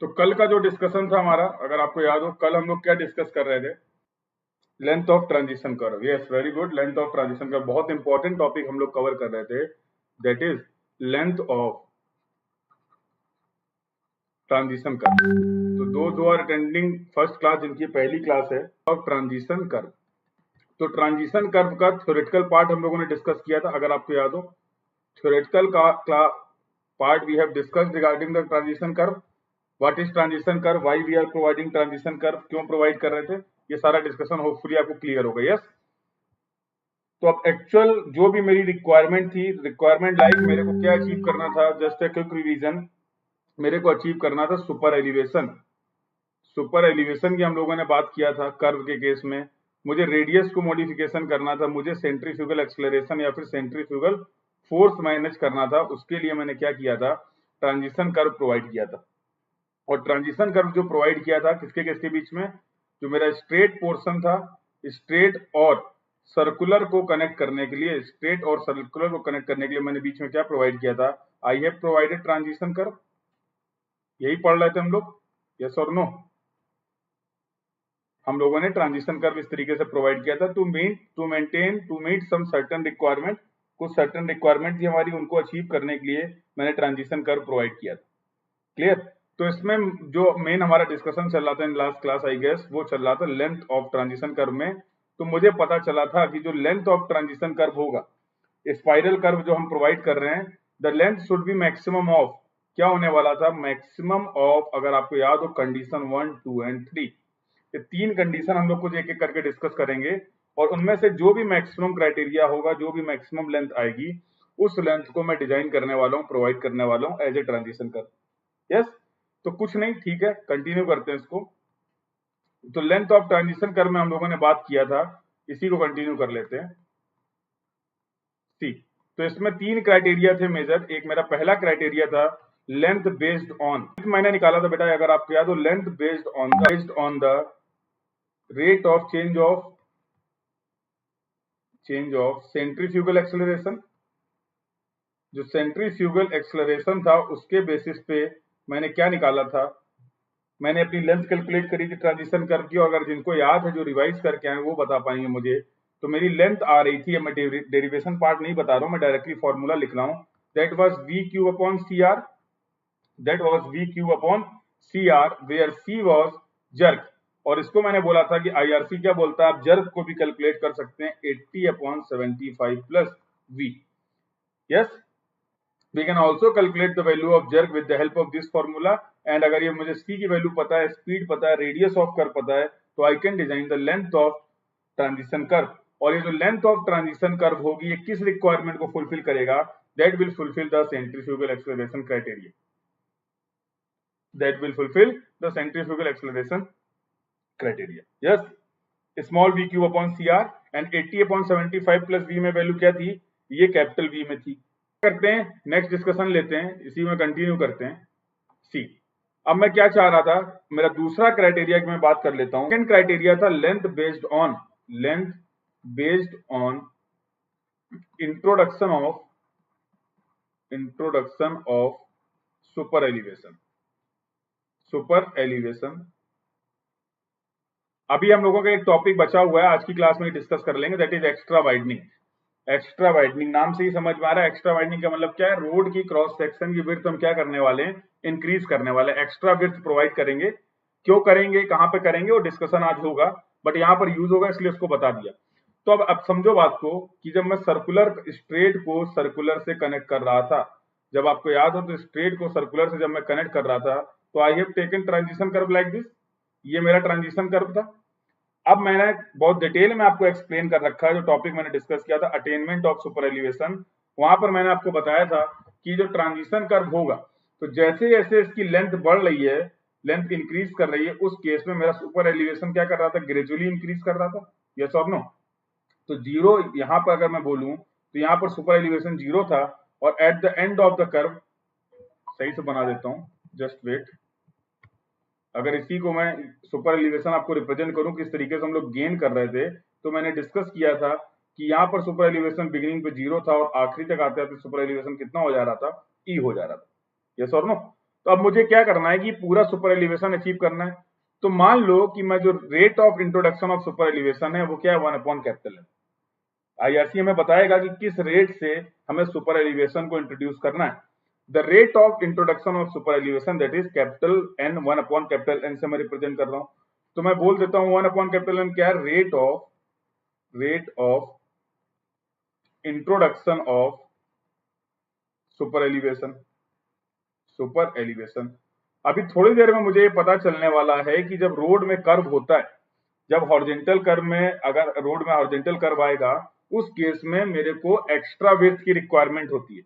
तो कल का जो डिस्कशन था हमारा, अगर आपको याद हो, कल हम लोग क्या डिस्कस कर रहे थे? Length of transition curve. Yes, very good. Length of transition curve बहुत इंपॉर्टेंट टॉपिक हम लोग कवर कर रहे थे, that is length of transition curve. तो दो जो आर अटेंडिंग फर्स्ट क्लास, जिनकी पहली क्लास है ऑफ ट्रांजिशन कर्व, तो ट्रांजिशन कर्व का थ्योरेटिकल पार्ट हम लोगों ने डिस्कस किया था, अगर आपको याद हो। थ्योरेटिकल का part we have discussed regarding the transition curve. What is transition curve, why we are providing transition curve, क्यों प्रोवाइड कर रहे थे, ये सारा डिस्कशन होपफुली आपको क्लियर होगा। यस, तो अब एक्चुअल जो भी मेरी रिक्वायरमेंट थी, रिक्वायरमेंट लाइक मेरे को क्या अचीव करना था, जस्ट ए क्विक रिवीजन, मेरे को अचीव करना था सुपर एलिवेशन। सुपर एलिवेशन की हम लोगों ने बात किया था कर्व के केस में। मुझे रेडियस को मॉडिफिकेशन करना था, मुझे सेंट्रीफ्यूगल एक्सेलरेशन या फिर सेंट्रीफ्यूगल फोर्स मैनेज करना था। उसके लिए मैंने क्या किया था, ट्रांजिशन कर्व प्रोवाइड किया था। और ट्रांजिशन कर्व जो प्रोवाइड किया था किसके किसके बीच में, जो मेरा स्ट्रेट पोर्शन था, स्ट्रेट और सर्कुलर को कनेक्ट करने के लिए, स्ट्रेट और सर्कुलर को कनेक्ट करने के लिए मैंने बीच में क्या प्रोवाइड किया था, I have provided transition curve. यही पढ़ रहे थे हम लोग, यस और नो? हम लोगों ने ट्रांजिशन कर्व इस तरीके से प्रोवाइड किया था to meet some certain requirement. कुछ सर्टेन रिक्वायरमेंट थी हमारी, उनको अचीव करने के लिए मैंने ट्रांजिशन कर्व प्रोवाइड किया था। क्लियर? तो इसमें जो मेन हमारा डिस्कशन चल रहा था in last class I guess, वो चल रहा था लेंथ ऑफ ट्रांजिशन कर्व में। तो मुझे पता चला था कि जो लेंथ ऑफ ट्रांजिशन कर्व होगा, स्पाइरल कर्व जो हम प्रोवाइड कर रहे हैं, the length should be maximum of, क्या होने वाला था, मैक्सिमम ऑफ, अगर आपको याद हो, कंडीशन 1, 2 एंड 3। ये तीन कंडीशन हम लोग कुछ एक एक करके डिस्कस करेंगे, और उनमें से जो भी मैक्सिमम क्राइटेरिया होगा, जो भी मैक्सिमम लेंथ आएगी, उस लेंथ को मैं डिजाइन करने वाला हूँ, प्रोवाइड करने वाला हूँ as a transition curve. Yes, तो कुछ नहीं, ठीक है, कंटिन्यू करते हैं इसको। तो लेंथ ऑफ ट्रांजिशन कर्व में हम लोगों ने बात किया था, इसी को कंटिन्यू कर लेते हैं। सी, तो इसमें तीन क्राइटेरिया थे मेजर। एक मेरा पहला क्राइटेरिया था लेंथ बेस्ड ऑन, मैंने निकाला था बेटा, अगर आपको याद हो, length based on the rate of change of centrifugal acceleration. जो सेंट्रीफ्यूगल एक्सेलरेशन था, उसके बेसिस पे मैंने क्या निकाला था, मैंने अपनी लेंथ कैलकुलेट करी थी ट्रांजिशन कर्व की। और अगर जिनको याद है, जो रिवाइज करके आए, वो बता पाएंगे मुझे। तो मेरी लेंथ आ रही थी, मैं डेरिवेशन पार्ट नहीं बता रहा हूं, मैं डायरेक्टली फॉर्मूला लिख रहा हूं, that was V cube upon C R, that was V cube upon C R, where C was jerk. और इसको मैंने बोला था कि आईआरसी क्या बोलता है, आप जर्क को भी कैलकुलेट कर सकते हैं 80 upon 75 plus V. Yes, we can also calculate the value of jerk with the help of this formula। and अगर ये मुझे c की वैल्यू पता है, स्पीड पता है, रेडियस ऑफ कर्व पता है, तो I can design the length of transition curve. और ये जो लेंथ ऑफ ट्रांजिशन कर्व होगी, ये किस रिक्वायरमेंट को फुलफिल करेगा, that will fulfil the centrifugal acceleration criteria, that will fulfil the centrifugal acceleration criteria. Yes, small v cube upon C R, and 80 upon 75 plus v में value क्या थी, ये capital V में थी। करते हैं, नेक्स्ट डिस्कशन लेते हैं, इसी में कंटिन्यू करते हैं। सी, अब मैं क्या चाह रहा था, मेरा दूसरा क्राइटेरिया की मैं बात कर लेता हूं। सेकंड क्राइटेरिया था length based on introduction of super elevation. अभी हम लोगों का एक टॉपिक बचा हुआ है, आज की क्लास में डिस्कस कर लेंगे, that is extra widening. Extra widening नाम से ही समझ में आ रहा है, एक्स्ट्रा वाइडनिंग का मतलब क्या है, रोड की क्रॉस सेक्शन की विड्थ हम क्या करने वाले हैं, इंक्रीज करने वाले हैं, एक्स्ट्रा विड्थ प्रोवाइड करेंगे। क्यों करेंगे, कहां पे करेंगे, वो डिस्कशन आज होगा, बट यहां पर यूज होगा, इसलिए उसको बता दिया। तो अब समझो बात को, कि जब मैं सर्कुलर स्ट्रेट को सर्कुलर से कनेक्ट कर रहा था, जब आपको याद हो, तो स्ट्रेट को सर्कुलर से जब मैं कनेक्ट कर रहा था, तो I have taken transition curve like this, ये मेरा ट्रांजिशन कर्व था। अब मैंने बहुत डिटेल में आपको एक्सप्लेन कर रखा है, जो टॉपिक मैंने डिस्कस किया था अटेनमेंट ऑफ सुपर एलिवेशन, वहां पर मैंने आपको बताया था कि जो ट्रांजिशन कर्व होगा, तो जैसे जैसे इसकी लेंथ बढ़ रही है, लेंथ इंक्रीज कर रही है, उस केस में मेरा सुपर एलिवेशन क्या कर रहा था, ग्रेजुअली इंक्रीज कर रहा था। यस और नो? तो जीरो यहां पर अगर मैं बोलूं, तो यहां पर सुपर एलिवेशन जीरो था, और at the end of the curve, सही से बना देता हूं, जस्ट वेट, अगर इसी को मैं सुपर एलिवेशन आपको रिप्रेजेंट करूं किस तरीके से हम लोग गेन कर रहे थे, तो मैंने डिस्कस किया था कि यहाँ पर सुपर एलिवेशन बिगिनिंग पे जीरो था, और आखिरी तक आते आते सुपर एलिवेशन कितना हो जा रहा था, ई हो जा रहा था। यस और नो? तो अब मुझे क्या करना है कि पूरा सुपर एलिवेशन अचीव करना है। तो मान लो कि मैं जो rate of introduction of super elevation है वो क्या है, 1/कैपिटल एन। आईआरसी हमें बताएगा कि किस रेट से हमें सुपर एलिवेशन को इंट्रोड्यूस करना है। The rate of introduction of super elevation that is capital N, 1/कैपिटल एन से मैं रिप्रेजेंट कर रहा हूं। तो मैं बोल देता हूं 1/कैपिटल एन क्या है, rate of introduction of super elevation. अभी थोड़ी देर में मुझे ये पता चलने वाला है कि जब रोड में कर्व होता है, जब हॉरिजॉन्टल कर्व में, अगर रोड में हॉरिजॉन्टल कर्व आएगा, उस केस में मेरे को एक्स्ट्रा विड्थ की रिक्वायरमेंट होती है।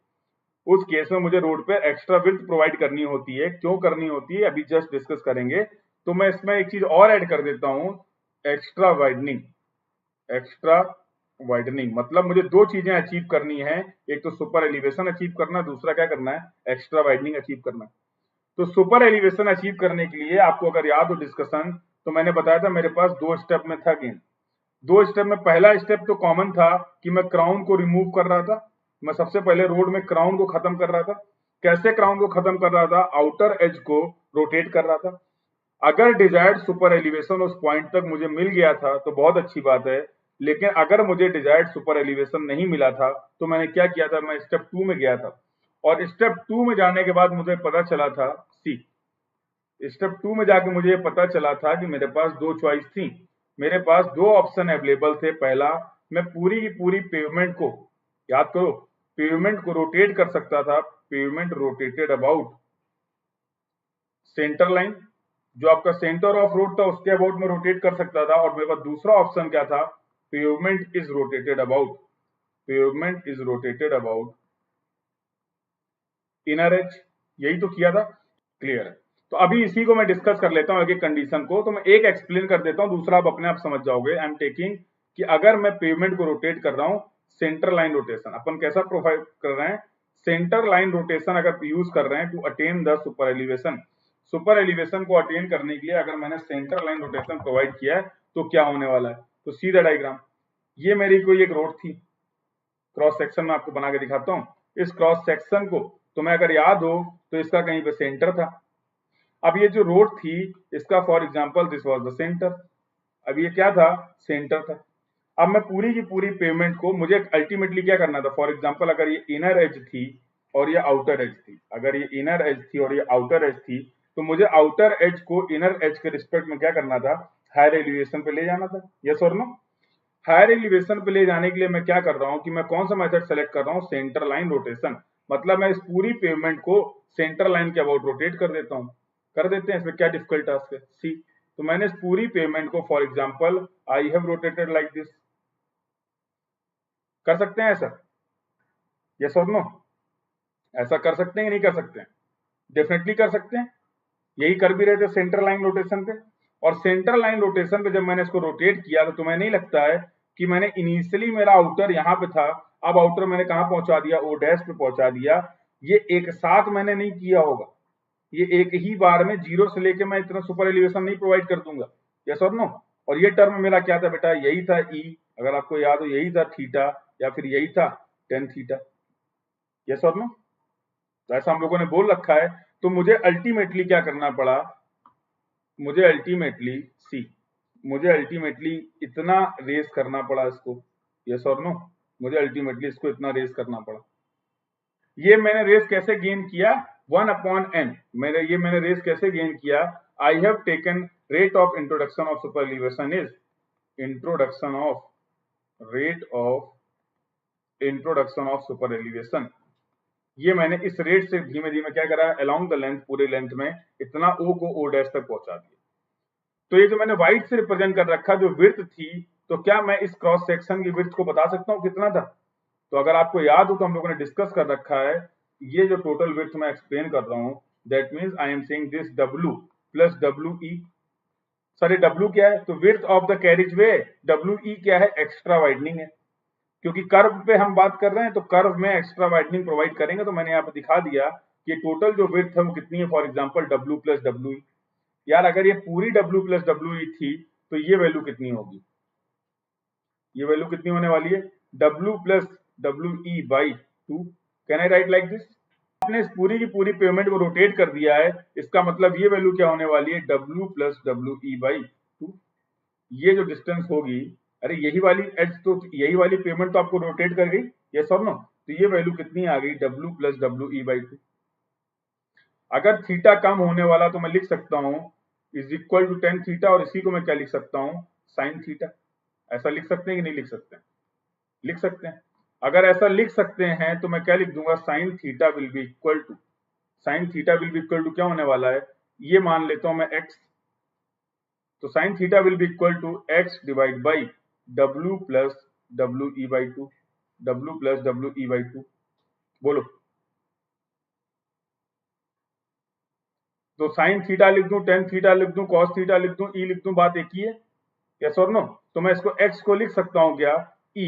उस केस में मुझे रोड पे एक्स्ट्रा विड्थ प्रोवाइड करनी होती है। क्यों करनी होती है अभी जस्ट डिस्कस करेंगे। तो मैं इसमें एक चीज और ऐड कर देता हूं, एक्स्ट्रा वाइडनिंग मतलब मुझे दो चीजें अचीव करनी है, एक तो सुपर एलिवेशन अचीव करना, दूसरा क्या करना है, एक्स्ट्रा वाइडनिंग अचीव करना। तो सुपर एलिवेशन अचीव करने के लिए आपको अगर याद हो डिस्कशन, तो मैंने बताया था मेरे पास 2 स्टेप में था गेम। 2 स्टेप में पहला स्टेप तो कॉमन था कि मैं क्राउन को रिमूव कर रहा था। मैं सबसे पहले रोड में क्राउन को खत्म कर रहा था। कैसे क्राउन को खत्म कर रहा था, आउटर एज को रोटेट कर रहा था। अगर डिजायर्ड सुपर एलिवेशन उस पॉइंट तक मुझे मिल गया था तो बहुत अच्छी बात है, लेकिन अगर मुझे डिजायर्ड सुपर एलिवेशन नहीं मिला था तो मैंने क्या किया था, मैं स्टेप 2 में गया था। और स्टेप 2 में जाने के बाद मुझे पता चला था स्टेप 2 में जाके मुझे पता चला था कि मेरे पास 2 चॉइस थी, मेरे पास 2 ऑप्शन अवेलेबल थे। पहला, मैं पूरी की पूरी पेवमेंट को, याद करो, पेवमेंट को रोटेट कर सकता था, pavement rotated about centre line, जो आपका सेंटर ऑफ रोड था उसके अबाउट में रोटेट कर सकता था। और मेरे पास दूसरा ऑप्शन क्या था, pavement is rotated about inner as. यही तो किया था, क्लियर है। तो अभी इसी को मैं डिस्कस कर लेता हूं, एक एक कंडीशन को। तो मैं एक एक्सप्लेन कर देता हूं, दूसरा आप अपने आप समझ जाओगे। आई एम टेकिंग कि अगर मैं पेवमेंट को रोटेट कर रहा हूं, सेंटर लाइन रोटेशन अपन कैसा प्रोवाइड कर रहे हैं, सेंटर लाइन रोटेशन अगर यूज कर रहे हैं to attain the super elevation. Super elevation को अटेन करने के लिए अगर मैंने सेंटर लाइन रोटेशन प्रोवाइड किया है तो क्या होने वाला है। तो सी द डायग्राम, ये मेरी कोई एक रोड थी, क्रॉस सेक्शन में आपको बना के दिखाता हूं। इस क्रॉस सेक्शन को तुम्हें अगर याद हो तो इसका कहीं पे सेंटर था। अब ये जो रोड थी इसका for example this was the centre. अब ये क्या था, सेंटर था। अब मैं पूरी की पूरी पेमेंट को, मुझे अल्टीमेटली क्या करना था, फॉर एग्जांपल अगर ये इनर एज थी और ये आउटर एज थी, अगर ये इनर एज थी और ये आउटर एज थी, तो मुझे आउटर एज को इनर एज के रिस्पेक्ट में क्या करना था, हायर एलिवेशन पे ले जाना था। यस और नो। हायर एलिवेशन पे ले जाने के लिए मैं क्या कर रहा हूं कि मैं कौन सा मेथड सेलेक्ट कर रहा हूं, सेंटर लाइन रोटेशन। मतलब मैं इस पूरी पेमेंट को सेंटर लाइन के अबाउट रोटेट कर देता हूं। कर देते हैं, इसमें क्या डिफिकल्ट टास्क है। सी, तो मैंने इस पूरी पेमेंट को for example I have rotated like this. कर सकते हैं ऐसा, यस और नो। ऐसा कर सकते हैं कि नहीं कर सकते हैं, डेफिनेटली कर सकते हैं। यही कर भी रहे थे सेंटर लाइन रोटेशन पे। और सेंटर लाइन रोटेशन पे जब मैंने इसको रोटेट किया तो तुम्हें नहीं लगता है कि मैंने इनिशियली मेरा आउटर यहाँ पे था, अब आउटर मैंने कहां पहुंचा दिया, ओ डैश पे पहुंचा दिया। ये एक साथ मैंने नहीं किया होगा, ये एक ही बार में जीरो से लेके मैं इतना सुपर एलिवेशन नहीं प्रोवाइड कर दूंगा। यस और नो। और ये टर्म मेरा क्या था बेटा, यही था ई, अगर आपको याद हो यही था थीटा, या फिर यही था टेन थीटा। यस और नो। तो ऐसा हम लोगों ने बोल रखा है। तो मुझे अल्टीमेटली क्या करना पड़ा, मुझे अल्टीमेटली इतना रेस करना पड़ा इसको। यस और नो। मुझे अल्टीमेटली इसको इतना रेस करना पड़ा। ये मैंने रेस कैसे गेन किया, 1/n। मैंने रेस कैसे गेन किया, I have taken rate of introduction of super elevation is introduction of super elevation. ये मैंने इस रेट से धीमे धीमे क्या करा, अलोंग द लेंथ, पूरे लेंथ में इतना ओ को ओ डैश तक पहुंचा दिया। तो ये जो मैंने व्हाइट से रिप्रेजेंट कर रखा जो विड्थ थी, तो क्या मैं इस क्रॉस सेक्शन की विड्थ को बता सकता हूं कितना था। तो अगर आपको याद हो तो हम लोगों ने डिस्कस कर रखा है, ये जो टोटल विड्थ मैं एक्सप्लेन कर रहा हूं, that means I am saying this W plus WE। Sir W क्या है, तो width of the carriage way. WE क्या है, एक्स्ट्रा वाइडनिंग है। क्योंकि कर्व पे हम बात कर रहे हैं तो कर्व में एक्स्ट्रा वाइडनिंग प्रोवाइड करेंगे। तो मैंने यहाँ पे दिखा दिया कि टोटल जो विड्थ है वो कितनी है, for example W plus WE। यार अगर ये पूरी W प्लस WE थी तो ये वैल्यू कितनी होगी, ये वैल्यू कितनी होने वाली है, W plus WE by 2। Can I right like this, आपने इस पूरी की पूरी पेमेंट को रोटेट कर दिया है, इसका मतलब ये वैल्यू क्या होने वाली है, W plus W E by 2। ये जो डिस्टेंस होगी, अरे यही वाली एच तो यही वाली पेमेंट तो आपको रोटेट कर गई, यस और नो। तो ये वैल्यू कितनी आ गई, W plus W E by 2। अगर थीटा कम होने वाला तो मैं लिख सकता हूं is equal to tan theta, और इसी को मैं क्या लिख सकता हूं, साइन थीटा। ऐसा लिख सकते हैं कि नहीं लिख सकते हैं, लिख सकते हैं। अगर ऐसा लिख सकते हैं तो मैं क्या लिख दूंगा, sine theta will be equal to, sine theta will be equal to क्या होने वाला है, ये मान लेता हूं मैं x। तो sine theta will be equal to x divide by W plus W E by 2, W plus W E by 2। बोलो, तो साइन थीटा लिख दूं, टेन थीटा लिख दूं, कॉस थीटा लिख दूं, ई लिख दूं, बात एक ही है, यस और नो। तो मैं इसको x को लिख सकता हूं क्या, e,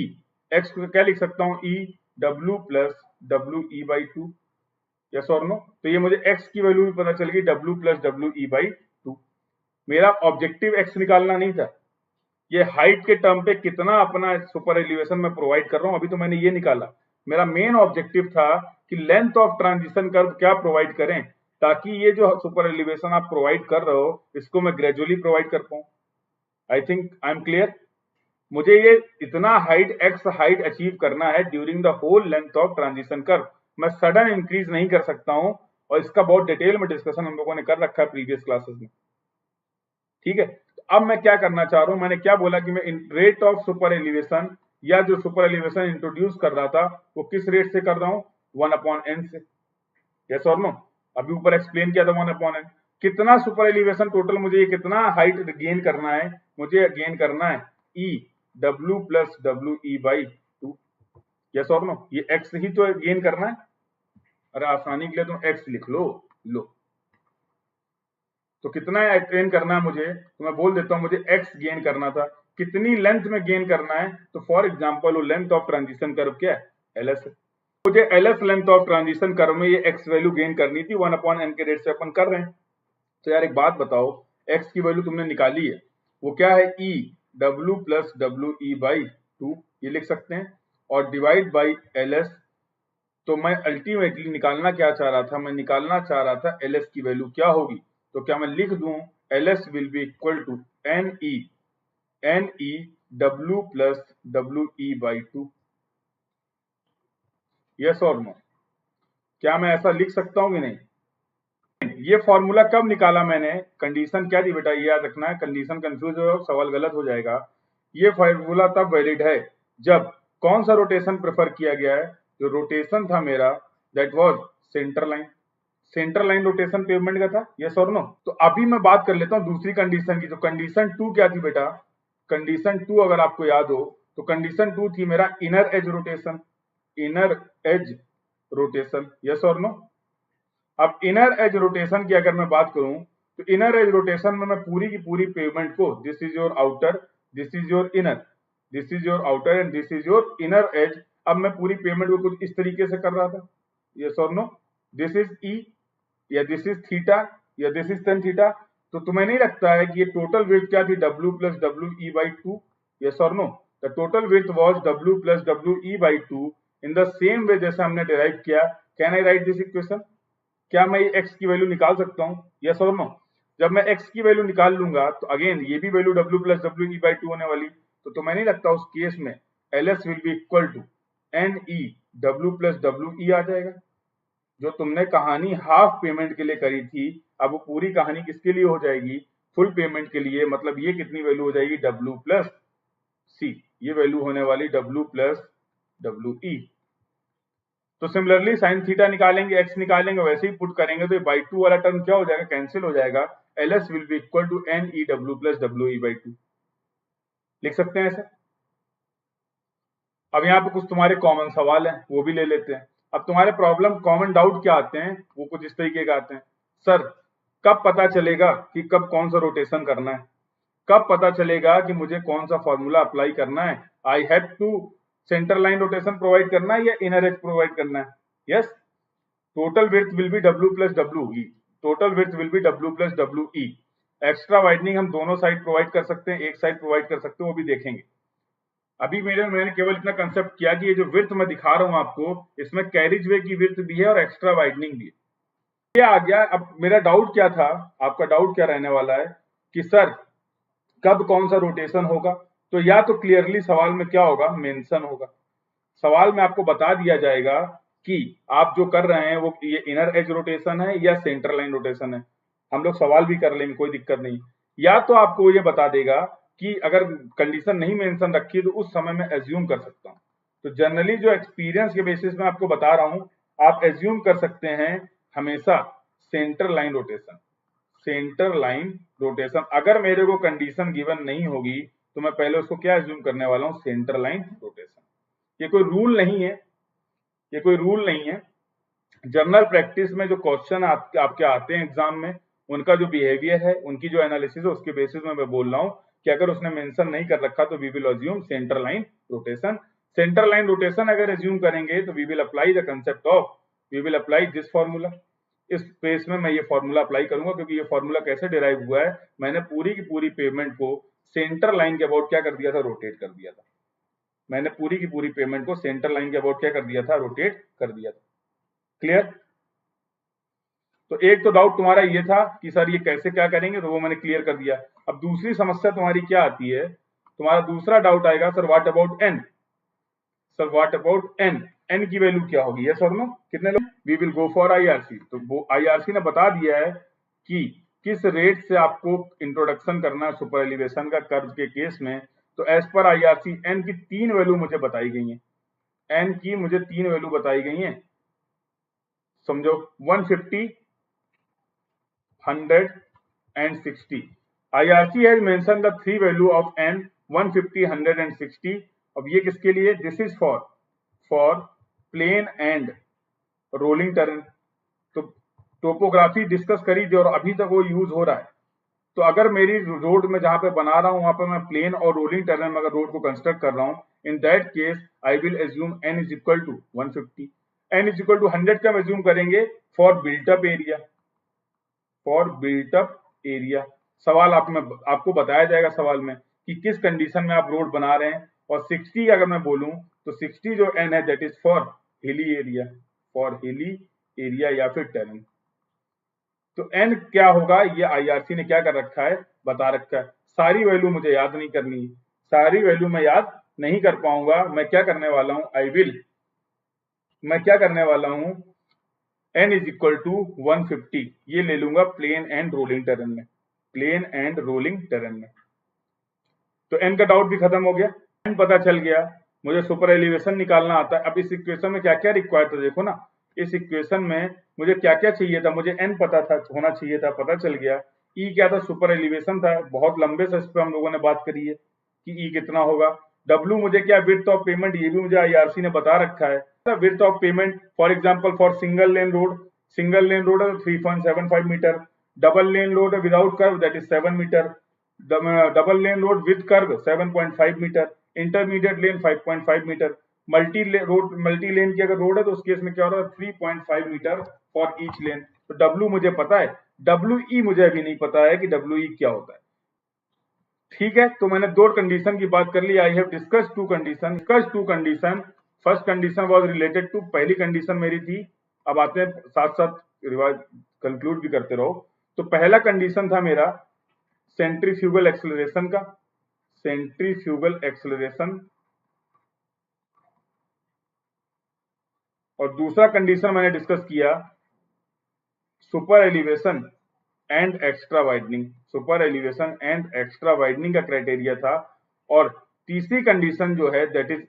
x को क्या लिख सकता हूं, e W plus W E by 2, yes और नो। तो ये मुझे x की वैल्यू भी पता चल गई, W plus W E by 2। मेरा ऑब्जेक्टिव x निकालना नहीं था, ये हाइट के टर्म पे कितना अपना सुपर एलिवेशन में प्रोवाइड कर रहा हूं, अभी तो मैंने ये निकाला। मेरा मेन ऑब्जेक्टिव था कि लेंथ ऑफ ट्रांजिशन कर्व क्या प्रोवाइड करें, ताकि ये जो सुपर एलिवेशन आप प्रोवाइड कर रहे हो इसको मैं ग्रेजुअली प्रोवाइड कर पाऊं। I think I am clear. मुझे ये इतना हाइट x हाइट अचीव करना है during the whole length of transition curve, मैं सडन इंक्रीज नहीं कर सकता हूं, और इसका बहुत डिटेल में डिस्कशन हम लोगों ने कर रखा है प्रीवियस क्लासेस में, ठीक है। अब मैं क्या करना चाह रहा हूं, मैंने क्या बोला कि मैं रेट ऑफ सुपर एलिवेशन, या जो सुपर एलिवेशन इंट्रोड्यूस कर रहा था वो किस रेट से कर रहा हूं, 1/n से, यस और नो। अभी ऊपर एक्सप्लेन किया था 1/n। कितना सुपर एलिवेशन टोटल, मुझे ये कितना हाइट गेन करना है, मुझे गेन करना है E W plus W E by 2, yes और नो। ये x ही तो गेन करना है, अरे आसानी के लिए तुम x लिख लो, लो। तो कितना गेन करना है मुझे, तो मैं बोल देता हूं मुझे x गेन करना था, कितनी लेंथ में गेन करना है, तो फॉर एग्जांपल वो लेंथ ऑफ ट्रांजिशन कर्व क्या है, ls है। मुझे ls length of transition curve में ये x वैल्यू गेन करनी थी, 1/n के रेट से अपन कर रहे हैं। तो यार एक बात बताओ, x की वैल्यू तुमने निकाली है, वो क्या है, e w plus W E by 2, ये लिख सकते हैं, और डिवाइड बाई ls। तो मैं अल्टीमेटली निकालना क्या चाह रहा था, मैं निकालना चाह रहा था ls की वैल्यू क्या होगी। तो क्या मैं लिख दूं, ls will be equal to N E W plus W E by 2, yes और नो। क्या मैं ऐसा लिख सकता हूं कि नहीं। ये फॉर्मूला कब निकाला मैंने, कंडीशन क्या थी बेटा, ये याद रखना है, कंडीशन कंफ्यूज हो सवाल गलत हो जाएगा। ये फॉर्मूला तब वैलिड है जब कौन सा रोटेशन प्रेफर किया गया है, जो रोटेशन था मेरा that was centre line, centre line rotation pavement का था, यस और नो। तो अभी मैं बात कर लेता हूं दूसरी कंडीशन की। तो कंडीशन 2 क्या थी बेटा, कंडीशन 2 अगर आपको याद हो तो कंडीशन 2 थी मेरा inner as rotation, inner as rotation, yes और नो। अब इनर एज रोटेशन की अगर मैं बात करूं तो इनर एज रोटेशन में मैं पूरी की पूरी पेवमेंट को, this is your outer, this is your inner, this is your outer and this is your inner as. अब मैं पूरी पेमेंट को कुछ इस तरीके से कर रहा था, यस और नो। दिस इज ई, या दिस इज थीटा, या दिस इज टेन थीटा। तो तुम्हें नहीं लगता है कि ये टोटल विड्थ क्या थी, W plus W E by 2, yes और no. The total width was W plus W E by 2 in the same way जैसे हमने डिराइव किया। Can I write this equation, क्या मैं x की वैल्यू निकाल सकता हूं, यस और नो। जब मैं x की वैल्यू निकाल लूंगा तो अगेन ये भी value W plus W E by 2 होने वाली। तो तुम्हें नहीं लगता उस केस में ls will be equal to N E W plus W E आ जाएगा। जो तुमने कहानी हाफ पेमेंट के लिए करी थी, अब वो पूरी कहानी किसके लिए हो जाएगी, फुल पेमेंट के लिए। मतलब ये कितनी वैल्यू हो जाएगी, W प्लस सी, ये वैल्यू होने वाली W प्लस डब्ल्यू ई। तो सिमिलरली साइन थीटा निकालेंगे, x निकालेंगे, वैसे ही पुट करेंगे तो बाई 2 वाला टर्म क्या हो जाएगा, कैंसिल हो जाएगा। ls will be equal to N E W plus W E by 2, लिख सकते हैं ऐसे। अब यहाँ पे कुछ तुम्हारे कॉमन सवाल हैं, वो भी ले लेते हैं। अब तुम्हारे प्रॉब्लम कॉमन डाउट क्या आते हैं, वो कुछ इस तरीके का आते हैं। सर कब पता चलेगा कि कब कौन सा रोटेशन करना है, कब पता चलेगा कि मुझे कौन सा फॉर्मूला अप्लाई करना है, I have to centre line rotation provide करना है या इनर एज प्रोवाइड करना है, yes. Total width will be W plus W E, total width will be W plus W E. Extra widening हम दोनों side provide कर सकते हैं, एक साइड प्रोवाइड कर सकते हैं, वो भी देखेंगे। अभी मैंने केवल इतना कंसेप्ट किया कि ये जो विड्थ मैं दिखा रहा हूं आपको, इसमें कैरिज वे की विड्थ भी है और एक्स्ट्रा वाइडनिंग भी है। ये आ गया। अब मेरा डाउट क्या था, आपका डाउट क्या रहने वाला है कि सर कब कौन सा रोटेशन होगा? तो या तो क्लियरली सवाल में क्या होगा, मेंशन होगा। सवाल में आपको बता दिया जाएगा कि आप जो कर रहे हैं वो ये इनर एज रोटेशन है या सेंटर लाइन रोटेशन है। हम लोग सवाल भी कर लेंगे, कोई दिक्कत नहीं। या तो आपको ये बता देगा कि अगर कंडीशन नहीं मेंशन रखी तो उस समय मैं एज्यूम कर सकता हूं। तो जनरली जो एक्सपीरियंस के बेसिस में आपको बता रहा हूं, आप एज्यूम कर सकते हैं हमेशा centre line rotation. Centre line rotation अगर मेरे को कंडीशन गिवन नहीं होगी तो मैं पहले उसको क्या एज्यूम करने वाला हूं, सेंटर लाइन रोटेशन। ये कोई रूल नहीं है, ये कोई रूल नहीं है। जनरल प्रैक्टिस में जो क्वेश्चन आपके आते हैं एग्जाम में, उनका जो बिहेवियर है, उनकी जो एनालिसिस है, उसके बेसिस में मैं बोल रहा हूं कि अगर उसने मेंशन नहीं कर रखा तो we will assume centre line rotation. Centre line rotation अगर एज्यूम करेंगे तो we will apply the concept of, we will apply this formula. इस पेज में मैं ये फॉर्मूला अप्लाई करूंगा, क्योंकि ये फॉर्मूला कैसे डिराइव हुआ है, मैंने पूरी की पूरी पेमेंट को सेंटर लाइन के अबाउट क्या कर दिया था, रोटेट कर दिया था। मैंने पूरी की पूरी पेमेंट को सेंटर लाइन के अबाउट क्या कर दिया था, रोटेट कर दिया था। क्लियर? तो एक तो डाउट तुम्हारा ये था कि सर ये कैसे क्या करेंगे, तो वो मैंने क्लियर कर दिया। अब दूसरी समस्या तुम्हारी क्या आती है, तुम्हारा दूसरा डाउट आएगा sir what about n, sir what about n, n की वैल्यू क्या होगी, यस और नो, कितने लोग, we will go for IRC. तो वो आईआरसी ने बता दिया है कि किस रेट से आपको इंट्रोडक्शन करना है सुपर एलिवेशन का कर्व के केस में। तो एज पर आईआरसी एन की 3 वैल्यू मुझे बताई गई है, एन की मुझे 3 वैल्यू बताई गई है, समझो 150, 100 and 60. IRC has mentioned the 3 value of n 150, 100 and 60. अब ये किसके लिए, this is for plain and rolling terrain. तो टोपोग्राफी डिस्कस करी थी और अभी तक वो यूज हो रहा है। तो अगर मेरी रोड में जहां पे बना रहा हूं वहां पे मैं प्लेन और रोलिंग टर्न में अगर रोड को कंस्ट्रक्ट कर रहा हूं, in that case I will assume n is equal to 150, n is equal to 100 का एज्यूम करेंगे for built up area, for built up area. सवाल आपको बताया जाएगा सवाल में कि किस कंडीशन में आप रोड बना रहे हैं। और 60 अगर मैं बोलूं तो 60 जो n है that is for hilly area, for hilly area या फिर टेरेन। तो n क्या होगा ये आईआरसी ने क्या कर रखा है, बता रखा है। सारी वैल्यू मुझे याद नहीं करनी है, सारी वैल्यू मैं याद नहीं कर पाऊंगा। मैं क्या करने वाला हूं, मैं क्या करने वाला हूं, n इज इक्वल टू 150 ये ले लूंगा प्लेन एंड रोलिंग टेरेन में, प्लेन एंड रोलिंग टेरेन में। तो n का डाउट भी खत्म हो गया, n पता चल गया, मुझे सुपर एलिवेशन निकालना आता है। अब इस इक्वेशन में क्या क्या रिक्वायर्ड था, देखो ना, इस इक्वेशन में मुझे क्या क्या चाहिए था, मुझे n पता था, होना चाहिए था, पता चल गया। E क्या था, सुपर एलिवेशन था, बहुत लंबे से इस पर हम लोगों ने बात करी है कि E कितना होगा। W मुझे क्या, विड्थ ऑफ पेमेंट, ये भी मुझे आईआरसी ने बता रखा है। Width of pavement for example for single lane road, single lane road है 3.75 मीटर, डबल लेन रोड है without curve that is 7 metre, double lane road with curve 7.5 metre, intermediate lane 5.5 metre, multi lane की अगर road है तो उस case में क्या हो रहा है 3.5 मीटर फॉर ईच लेन। तो W मुझे पता है, WE मुझे अभी नहीं पता है कि WE क्या होता है। ठीक है, तो मैंने 2 कंडीशन की बात कर ली। I have discuss 2 condition. First condition was related to, पहली कंडीशन मेरी थी, अब आते हैं साथ साथ रिवाइज कंक्लूड भी करते रहो। तो पहला कंडीशन था मेरा सेंट्रीफ्यूगल एक्सेलरेशन का, सेंट्रीफ्यूगल एक्सेलरेशन, और दूसरा कंडीशन मैंने डिस्कस किया super elevation and extra widening, super elevation and extra widening का क्राइटेरिया था। और तीसरी कंडीशन जो है दैट इज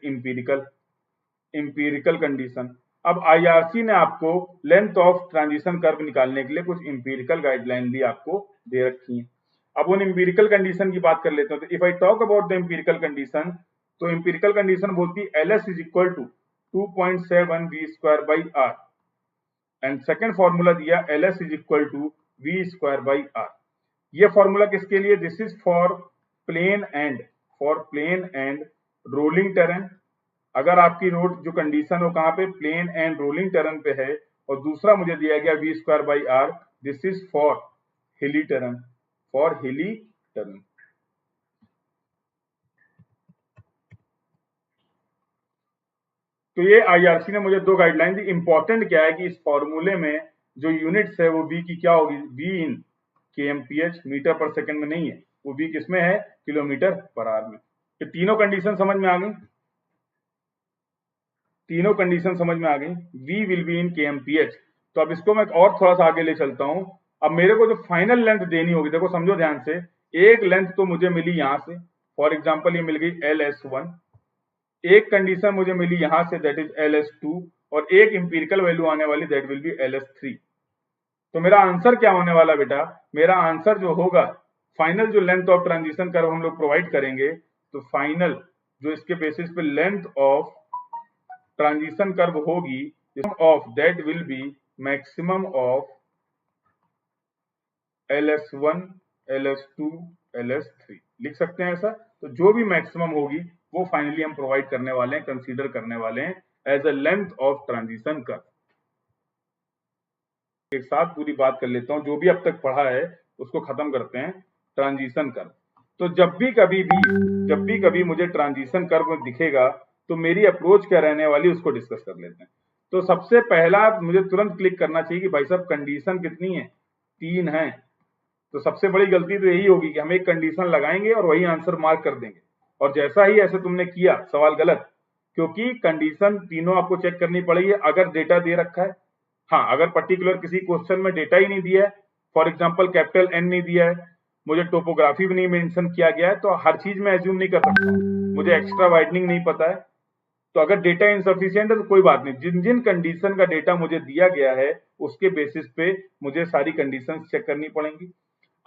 इंपीरिकल कंडीशन। अब आईआरसी ने आपको लेंथ ऑफ ट्रांजिशन कर्व निकालने के लिए कुछ इंपीरिकल गाइडलाइन भी आपको दे रखी है। अब उन इंपीरिकल कंडीशन की बात कर लेते हैं। तो if I talk about the empirical condition, तो इंपीरिकल कंडीशन बोलती है LS is equal to 2.7 v square by r, and second formula दिया LS is equal to v square by r. ये फॉर्मूला किसके लिए, this is for plain and rolling terrain. अगर आपकी road जो कंडीशन हो कहां पे, प्लेन एंड रोलिंग टेरेन पे है, और दूसरा मुझे दिया गया v square by r, this is for hilly terrain, for hilly terrain. तो ये आईआरसी ने मुझे 2 गाइडलाइन दी। इंपॉर्टेंट क्या है कि इस फॉर्मूले में जो यूनिट्स है वो वी की क्या होगी, we in kmph, metre per second में नहीं है, वो वी किसमें है, किलोमीटर पर आवर में। तो तीनों कंडीशन समझ में आ गई, तीनों कंडीशन समझ में आ गई। We will be in KMPH. तो अब इसको मैं और थोड़ा सा आगे ले चलता हूं। अब मेरे को जो फाइनल लेंथ देनी होगी, देखो समझो ध्यान से, एक लेंथ तो मुझे मिली यहां से, फॉर एग्जांपल ये मिल गई LS1, एक कंडीशन मुझे मिली यहां से दैट इज LS2, और एक इंपीरिकल वैल्यू आने वाली दैट विल बी LS3। तो मेरा आंसर क्या होने वाला बेटा, मेरा आंसर जो होगा, फाइनल जो लेंथ ऑफ ट्रांजिशन कर्व हम लोग प्रोवाइड करेंगे, तो फाइनल जो इसके बेसिस पे लेंथ ऑफ ट्रांजिशन कर्व होगी of that will B maximum of LS1, LS2, LS3 लिख सकते हैं ऐसा। तो जो भी मैक्सिमम होगी वो फाइनली हम प्रोवाइड करने वाले हैं, कंसीडर करने वाले हैं as a length of transition curve. एक साथ पूरी बात कर लेता हूं, जो भी अब तक पढ़ा है उसको खत्म करते हैं। ट्रांजिशन कर्व, तो जब भी कभी मुझे ट्रांजिशन कर्व दिखेगा तो मेरी अप्रोच क्या रहने वाली उसको डिस्कस कर लेते हैं। तो सबसे पहला मुझे तुरंत क्लिक करना चाहिए कि भाई साहब कंडीशन कितनी है, 3 है। तो सबसे बड़ी गलती तो यही होगी कि हम एक कंडीशन लगाएंगे और वही आंसर मार्क कर देंगे, और जैसा ही ऐसे तुमने किया सवाल गलत, क्योंकि कंडीशन तीनों आपको चेक करनी पड़ेगी अगर डेटा दे रखा है। हाँ, अगर पर्टिकुलर किसी क्वेश्चन में डेटा ही नहीं दिया है, फॉर एग्जांपल कैपिटल N नहीं दिया है, मुझे टोपोग्राफी भी नहीं मेंशन किया गया है, तो हर चीज में एज्यूम नहीं कर सकता, मुझे एक्स्ट्रा वाइडनिंग नहीं पता है। तो अगर डेटा इनसफिशिएंट है तो कोई बात नहीं, जिन जिन कंडीशन का डेटा मुझे दिया गया है उसके बेसिस पे मुझे सारी कंडीशन चेक करनी पड़ेंगी।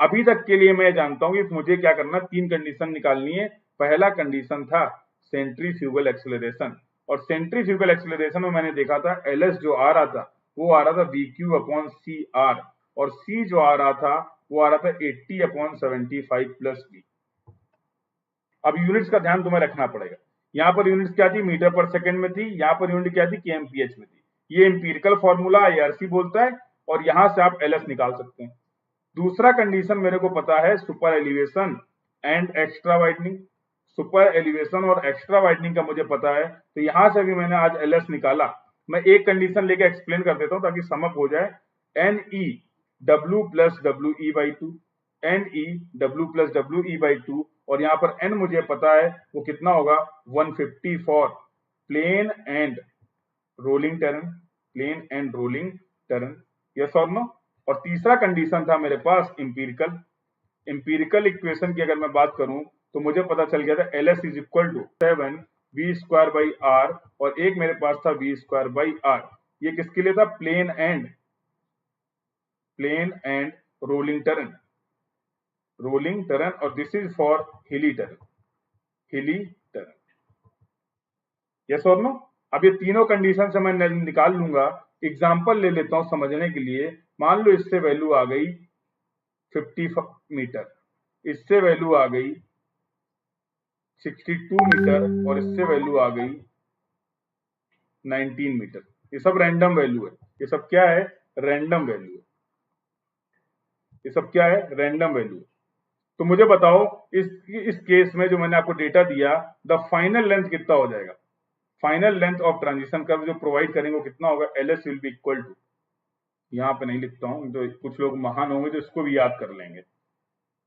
अभी तक के लिए मैं जानता हूं कि मुझे क्या करना, 3 कंडीशन निकालनी है। पहला कंडीशन था सेंट्रीफ्यूगल एक्सेलरेशन, और सेंट्रीफ्यूगल एक्सेलरेशन में मैंने देखा था LS जो आ रहा था वो आ रहा था VQ/CR, और C जो आ रहा था वो आ रहा था 80/75 प्लस V। अब यूनिट्स का ध्यान तुम्हें रखना पड़ेगा। यहाँ पर यूनिट्स क्या थी, मीटर पर सेकंड में थी, यहाँ पर यूनिट क्या थी, केएमपीएच में थी। ये एम्पिरिकल फॉर्मूला आईआरसी बोलता है, और यहां से आप LS निकाल सकते हैं। दूसरा कंडीशन मेरे को पता है super elevation and extra widening. Super elevation और एक्स्ट्रा वाइडनिंग का मुझे पता है, तो यहां से भी मैंने आज LS निकाला। मैं एक कंडीशन लेके एक्सप्लेन कर देता हूं ताकि समझ हो जाए। NEW+WE/2, NEW+WE/2, और यहाँ पर N मुझे पता है वो कितना होगा, 150 for plain and rolling terrain, plain and rolling terrain, yes और नो। और तीसरा कंडीशन था मेरे पास इंपीरिकल। इंपीरिकल इक्वेशन की अगर मैं बात करूं तो मुझे पता चल गया था LS = 7V²/R, और एक मेरे पास था V²/R। ये किसके लिए था, प्लेन एंड रोलिंग टर्न, और दिस इज फॉर हिली टर्न, यस और नो। अब ये तीनों कंडीशन से मैं निकाल लूंगा। एग्जांपल ले लेता हूं समझने के लिए। मान लो इससे वैल्यू आ गई 50 मीटर, इससे वैल्यू आ गई 62 मीटर, और इससे वैल्यू आ गई 19 मीटर। ये सब रैंडम वैल्यू है, ये सब क्या है, रैंडम वैल्यू है, ये सब क्या है, रैंडम वैल्यू। तो मुझे बताओ इस केस में जो मैंने आपको डेटा दिया, द फाइनल लेंथ कितना हो जाएगा, final length of transition curve जो प्रोवाइड करेंगे वो कितना होगा, LS will be equal to, यहाँ पे नहीं लिखता हूं, तो कुछ लोग महान होंगे जो इसको भी याद कर लेंगे।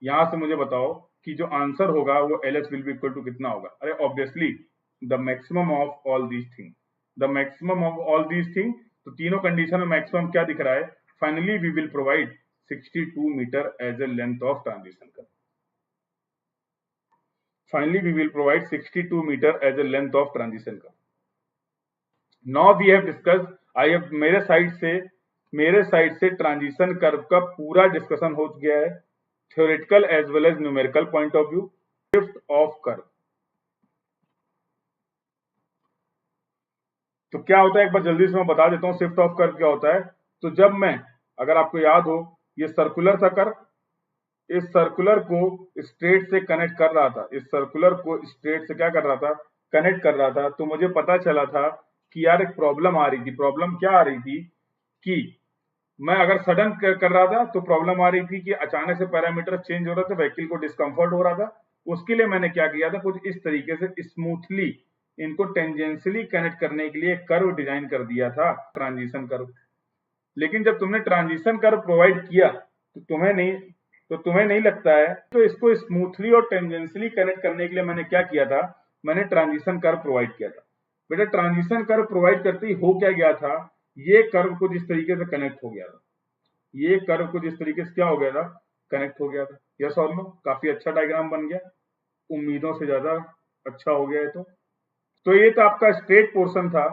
यहां से मुझे बताओ कि जो आंसर होगा वो LS will be equal to कितना होगा। अरे obviously the maximum of all these thing, the maximum of all these thing. तो तीनों कंडीशन में मैक्सिमम क्या दिख रहा है, finally we will provide 62 metre as a length of transition curve. Finally, we will provide 62 meter as a length of transition curve. Now we have discussed, I have मेरे side से transition curve का पूरा discussion हो गया है, theoretical as well as numerical point of view. Shift of curve, तो क्या होता है एक बार जल्दी से मैं बता देता हूं शिफ्ट ऑफ कर्व क्या होता है। तो जब मैं, अगर आपको याद हो, ये सर्कुलर था कर्व, इस सर्कुलर को स्ट्रेट से कनेक्ट कर रहा था, इस सर्कुलर को स्ट्रेट से क्या कर रहा था, कनेक्ट कर रहा था। तो मुझे पता चला था कि यार एक प्रॉब्लम आ रही थी। प्रॉब्लम क्या आ रही थी कि मैं अगर सडन कर रहा था तो प्रॉब्लम आ रही थी कि अचानक से पैरामीटर चेंज हो रहा था, व्हीकल को डिस्कम्फर्ट हो रहा था। उसके लिए मैंने क्या किया था, कुछ इस तरीके से स्मूथली इनको टेंजेंशियली कनेक्ट करने के लिए कर्व डिजाइन कर दिया था, ट्रांजिशन कर्व। लेकिन जब तुमने ट्रांजिशन कर्व प्रोवाइड किया तो तुम्हें नहीं लगता है तो इसको स्मूथली और टेंजेंशियली कनेक्ट करने के लिए मैंने क्या किया था, मैंने ट्रांजिशन कर्व प्रोवाइड किया था। बेटा ट्रांजिशन कर्व प्रोवाइड करते ही हो क्या गया था, ये कर्व कुछ इस तरीके से कनेक्ट हो गया था, ये कर्व कुछ इस तरीके से क्या हो गया था, कनेक्ट हो गया था। यस और नो? काफी अच्छा डायग्राम बन गया, उम्मीदों से ज्यादा अच्छा हो गया है। तो ये तो आपका स्ट्रेट पोर्शन था,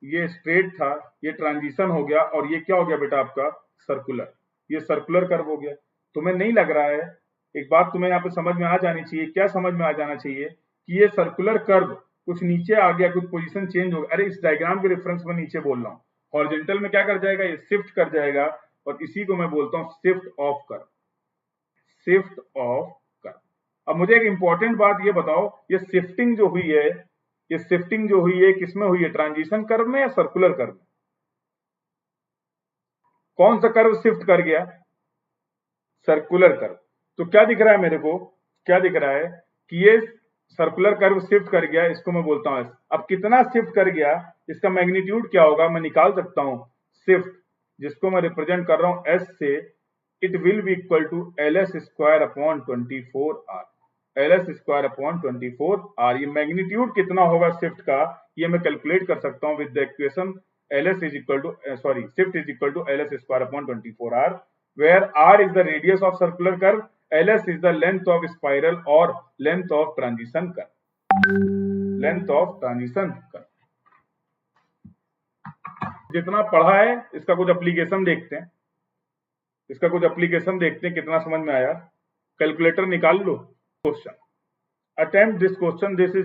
ये स्ट्रेट था, ये ट्रांजिशन हो गया, और ये क्या हो गया बेटा आपका सर्कुलर, ये सर्कुलर कर्व हो गया। तुम्हें नहीं लग रहा है, एक बात तुम्हें यहाँ पे समझ में आ जानी चाहिए, क्या समझ में आ जाना चाहिए कि ये सर्कुलर कर्व कुछ नीचे आ गया, कुछ पोजीशन चेंज हो गया। अरे इस डायग्राम के रेफरेंस में नीचे बोल रहा हूँ, हॉरिजॉन्टल में क्या कर जाएगा, ये शिफ्ट कर जाएगा, और इसी को मैं बोलता हूँ shift of curve, shift of curve. अब मुझे एक इंपॉर्टेंट बात ये बताओ, ये शिफ्टिंग जो हुई है, ये शिफ्टिंग जो हुई है किसमें हुई है, ट्रांजिशन कर्व में या सर्कुलर कर्व में? कौन सा कर्व शिफ्ट कर गया, सर्कुलर कर्व। तो क्या दिख रहा है मेरे को, क्या दिख रहा है कि ये सर्कुलर कर्व शिफ्ट कर गया, इसको मैं बोलता हूं। अब कितना शिफ्ट कर गया, इसका मैग्नीट्यूड क्या होगा, मैं निकाल सकता हूं। शिफ्ट जिसको मैं रिप्रेजेंट कर रहा हूं एस से, it will be equal to ls square upon 24r, ls square upon 24r। ये मैग्नीट्यूड कितना होगा शिफ्ट का, ये मैं कैलकुलेट कर सकता हूं with the equation ls is equal to shift is equal to ls square upon 24r, where r is the radius of circular curve, ls is the length of spiral or length of transition curve, length of transition curve। जितना पढ़ा है इसका कुछ application देखते हैं, इसका कुछ application देखते हैं कितना समझ में आया। कैलकुलेटर निकाल लो। Question, attempt this question, this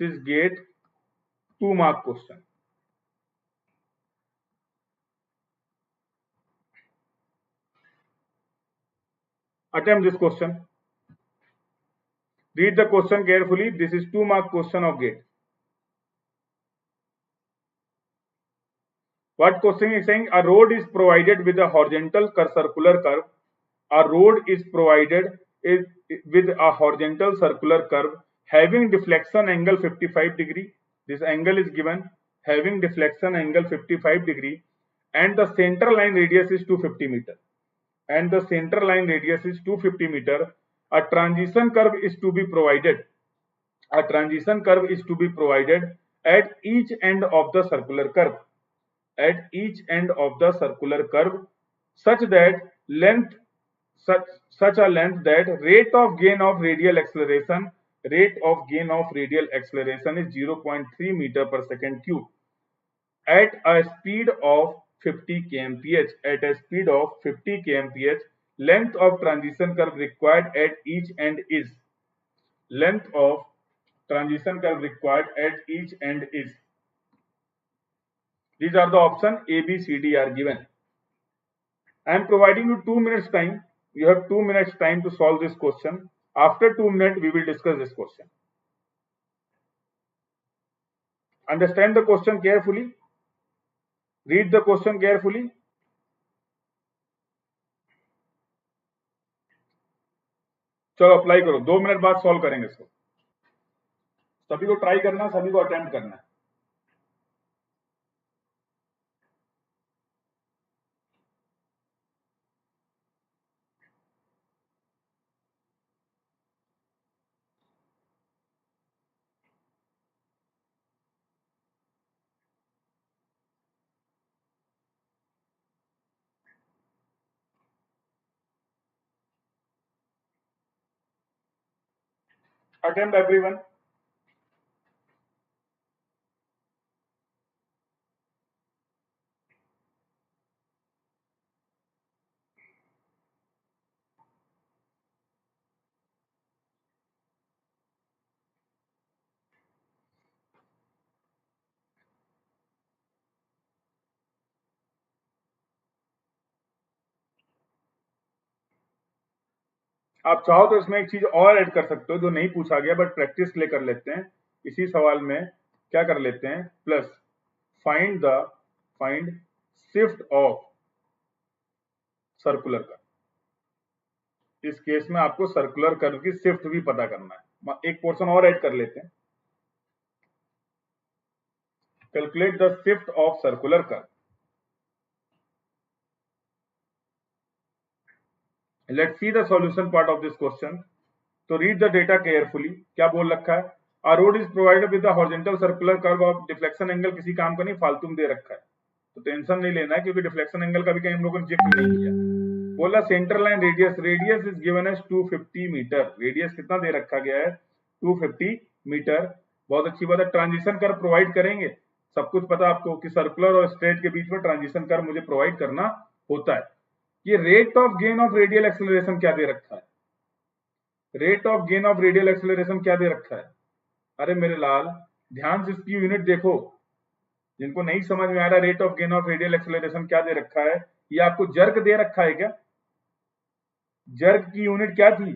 is GATE 2 mark question. Attempt this question. Read the question carefully. This is 2 mark question of GATE. What question is saying? A road is provided with a horizontal circular curve. A road is provided with a horizontal circular curve having deflection angle 55 degree. This angle is given, having deflection angle 55 degree, and the center line radius is 250 meter. And the center line radius is 250 meter. A transition curve is to be provided. A transition curve is to be provided at each end of the circular curve. At each end of the circular curve, such that length, such a length that rate of gain of radial acceleration is 0.3 meter per second cube at a speed of 50 kmph. At a speed of 50 kmph, length of transition curve required at each end is, length of transition curve required at each end is. These are the option A, B, C, D are given. I am providing you 2 minutes time. You have 2 minutes time to solve this question. After 2 minutes, we will discuss this question. Understand the question carefully. Read the question carefully. चलो apply करो, 2 minute बाद solve करेंगे इसको। सभी को try करना, सभी को अटेम्प्ट करना है। Attempt everyone. आप चाहो तो इसमें एक चीज और ऐड कर सकते हो जो नहीं पूछा गया, बट प्रैक्टिस ले कर लेते हैं। इसी सवाल में क्या कर लेते हैं, plus find shift of circular curve. इस केस में आपको सर्कुलर कर्व की शिफ्ट भी पता करना है। एक पोर्शन और ऐड कर लेते हैं। Calculate the shift of circular curve. Let's see the solution part of this question. तो read the data carefully. क्या बोल रखा है? A road is provided with a horizontal circular curve of deflection angle किसी काम का नहीं, फालतू में दे रखा है, तो टेंशन नहीं लेना है क्योंकि डिफ्लेक्शन एंगल का भी कहीं हम लोगों ने जिक्र नहीं किया। बोला centre line radius is given as 250 metre. Radius कितना दे रखा गया है? 250 मीटर। बहुत अच्छी बात है। ट्रांजिशन कर्व प्रोवाइड करेंगे, सब कुछ पता आपको कि सर्कुलर और स्ट्रेट के बीच में ट्रांजिशन कर्व मुझे प्रोवाइड करना होता है। ये rate of gain of radial acceleration क्या दे रखा है? Rate of gain of radial acceleration क्या दे रखा है? अरे मेरे लाल, ध्यान से इसकी यूनिट देखो। जिनको नहीं समझ में आ रहा rate of gain of radial acceleration क्या दे रखा है, ये आपको जर्क दे रखा है क्या? जर्क की यूनिट क्या थी?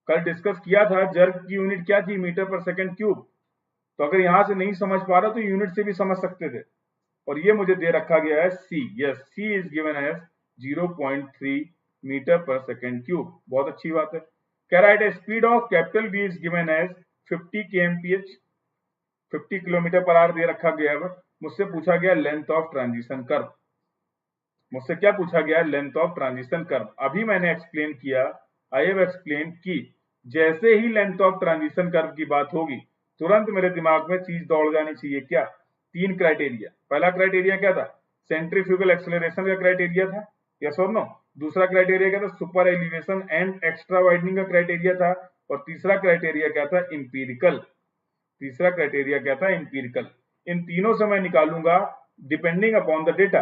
कल डिस्कस किया था, जर्क की यूनिट क्या थी? Metre per second cube. तो अगर यहां से नहीं समझ पा रहा तो यूनिट से भी समझ सकते थे। और ये मुझे दे रखा गया है C. Yes, C is given as 0.3 metre per second cube. बहुत अच्छी बात है। कह रहा है speed of capital B is given as 50 kmph, 50 kilometre per hour दे रखा गया है। मुझसे पूछा गया लेंथ ऑफ ट्रांजिशन कर्व। मुझसे क्या पूछा गया? Length of transition curve. अभी मैंने एक्सप्लेन किया, आई हैव एक्सप्लेन कि जैसे ही लेंथ ऑफ ट्रांजिशन कर्व की बात होगी तुरंत मेरे दिमाग में चीज दौड़ जानी चाहिए। क्या? 3 क्राइटेरिया। पहला क्राइटेरिया क्या था? सेंट्रीफ्यूगल एक्सेलरेशन का क्राइटेरिया था, यस और नो। दूसरा क्राइटेरिया क्या था? Super elevation and extra widening का क्राइटेरिया था। और तीसरा क्राइटेरिया क्या था? इंपीरिकल। तीसरा क्राइटेरिया क्या था? इंपीरिकल। इन तीनों से मैं निकालूंगा डिपेंडिंग अपॉन द डेटा।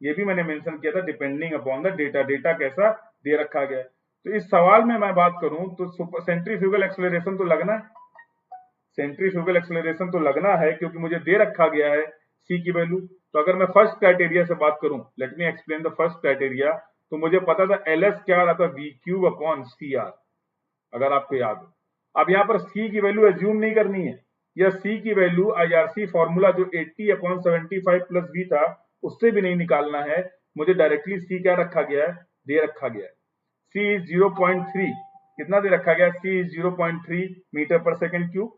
ये भी मैंने मेंशन किया था, depending upon the data. Data कैसा दे रखा गया है। तो इस सवाल में मैं बात करूं तो सेंट्रीफ्यूगल एक्सेलरेशन तो लगना है, सेंट्रीफ्यूगल एक्सेलरेशन तो लगना है क्योंकि मुझे दे रखा गया है सी की वैल्यू। तो अगर मैं फर्स्ट क्राइटेरिया से बात करूं, let me explain the first criteria, तो मुझे पता था एल एस क्या आ रहा था? वी क्यूब अपॉन सी आर, अगर आपको याद हो। अब यहाँ पर सी की वैल्यू एज्यूम नहीं करनी है, या सी की वैल्यू आईआरसी फॉर्मूला जो 80/75 प्लस वी था उससे भी नहीं निकालना है। मुझे डायरेक्टली सी क्या रखा गया है? दे रखा गया है सी इज 0.3। कितना दे रखा गया? सी is 0.3 metre per second cube.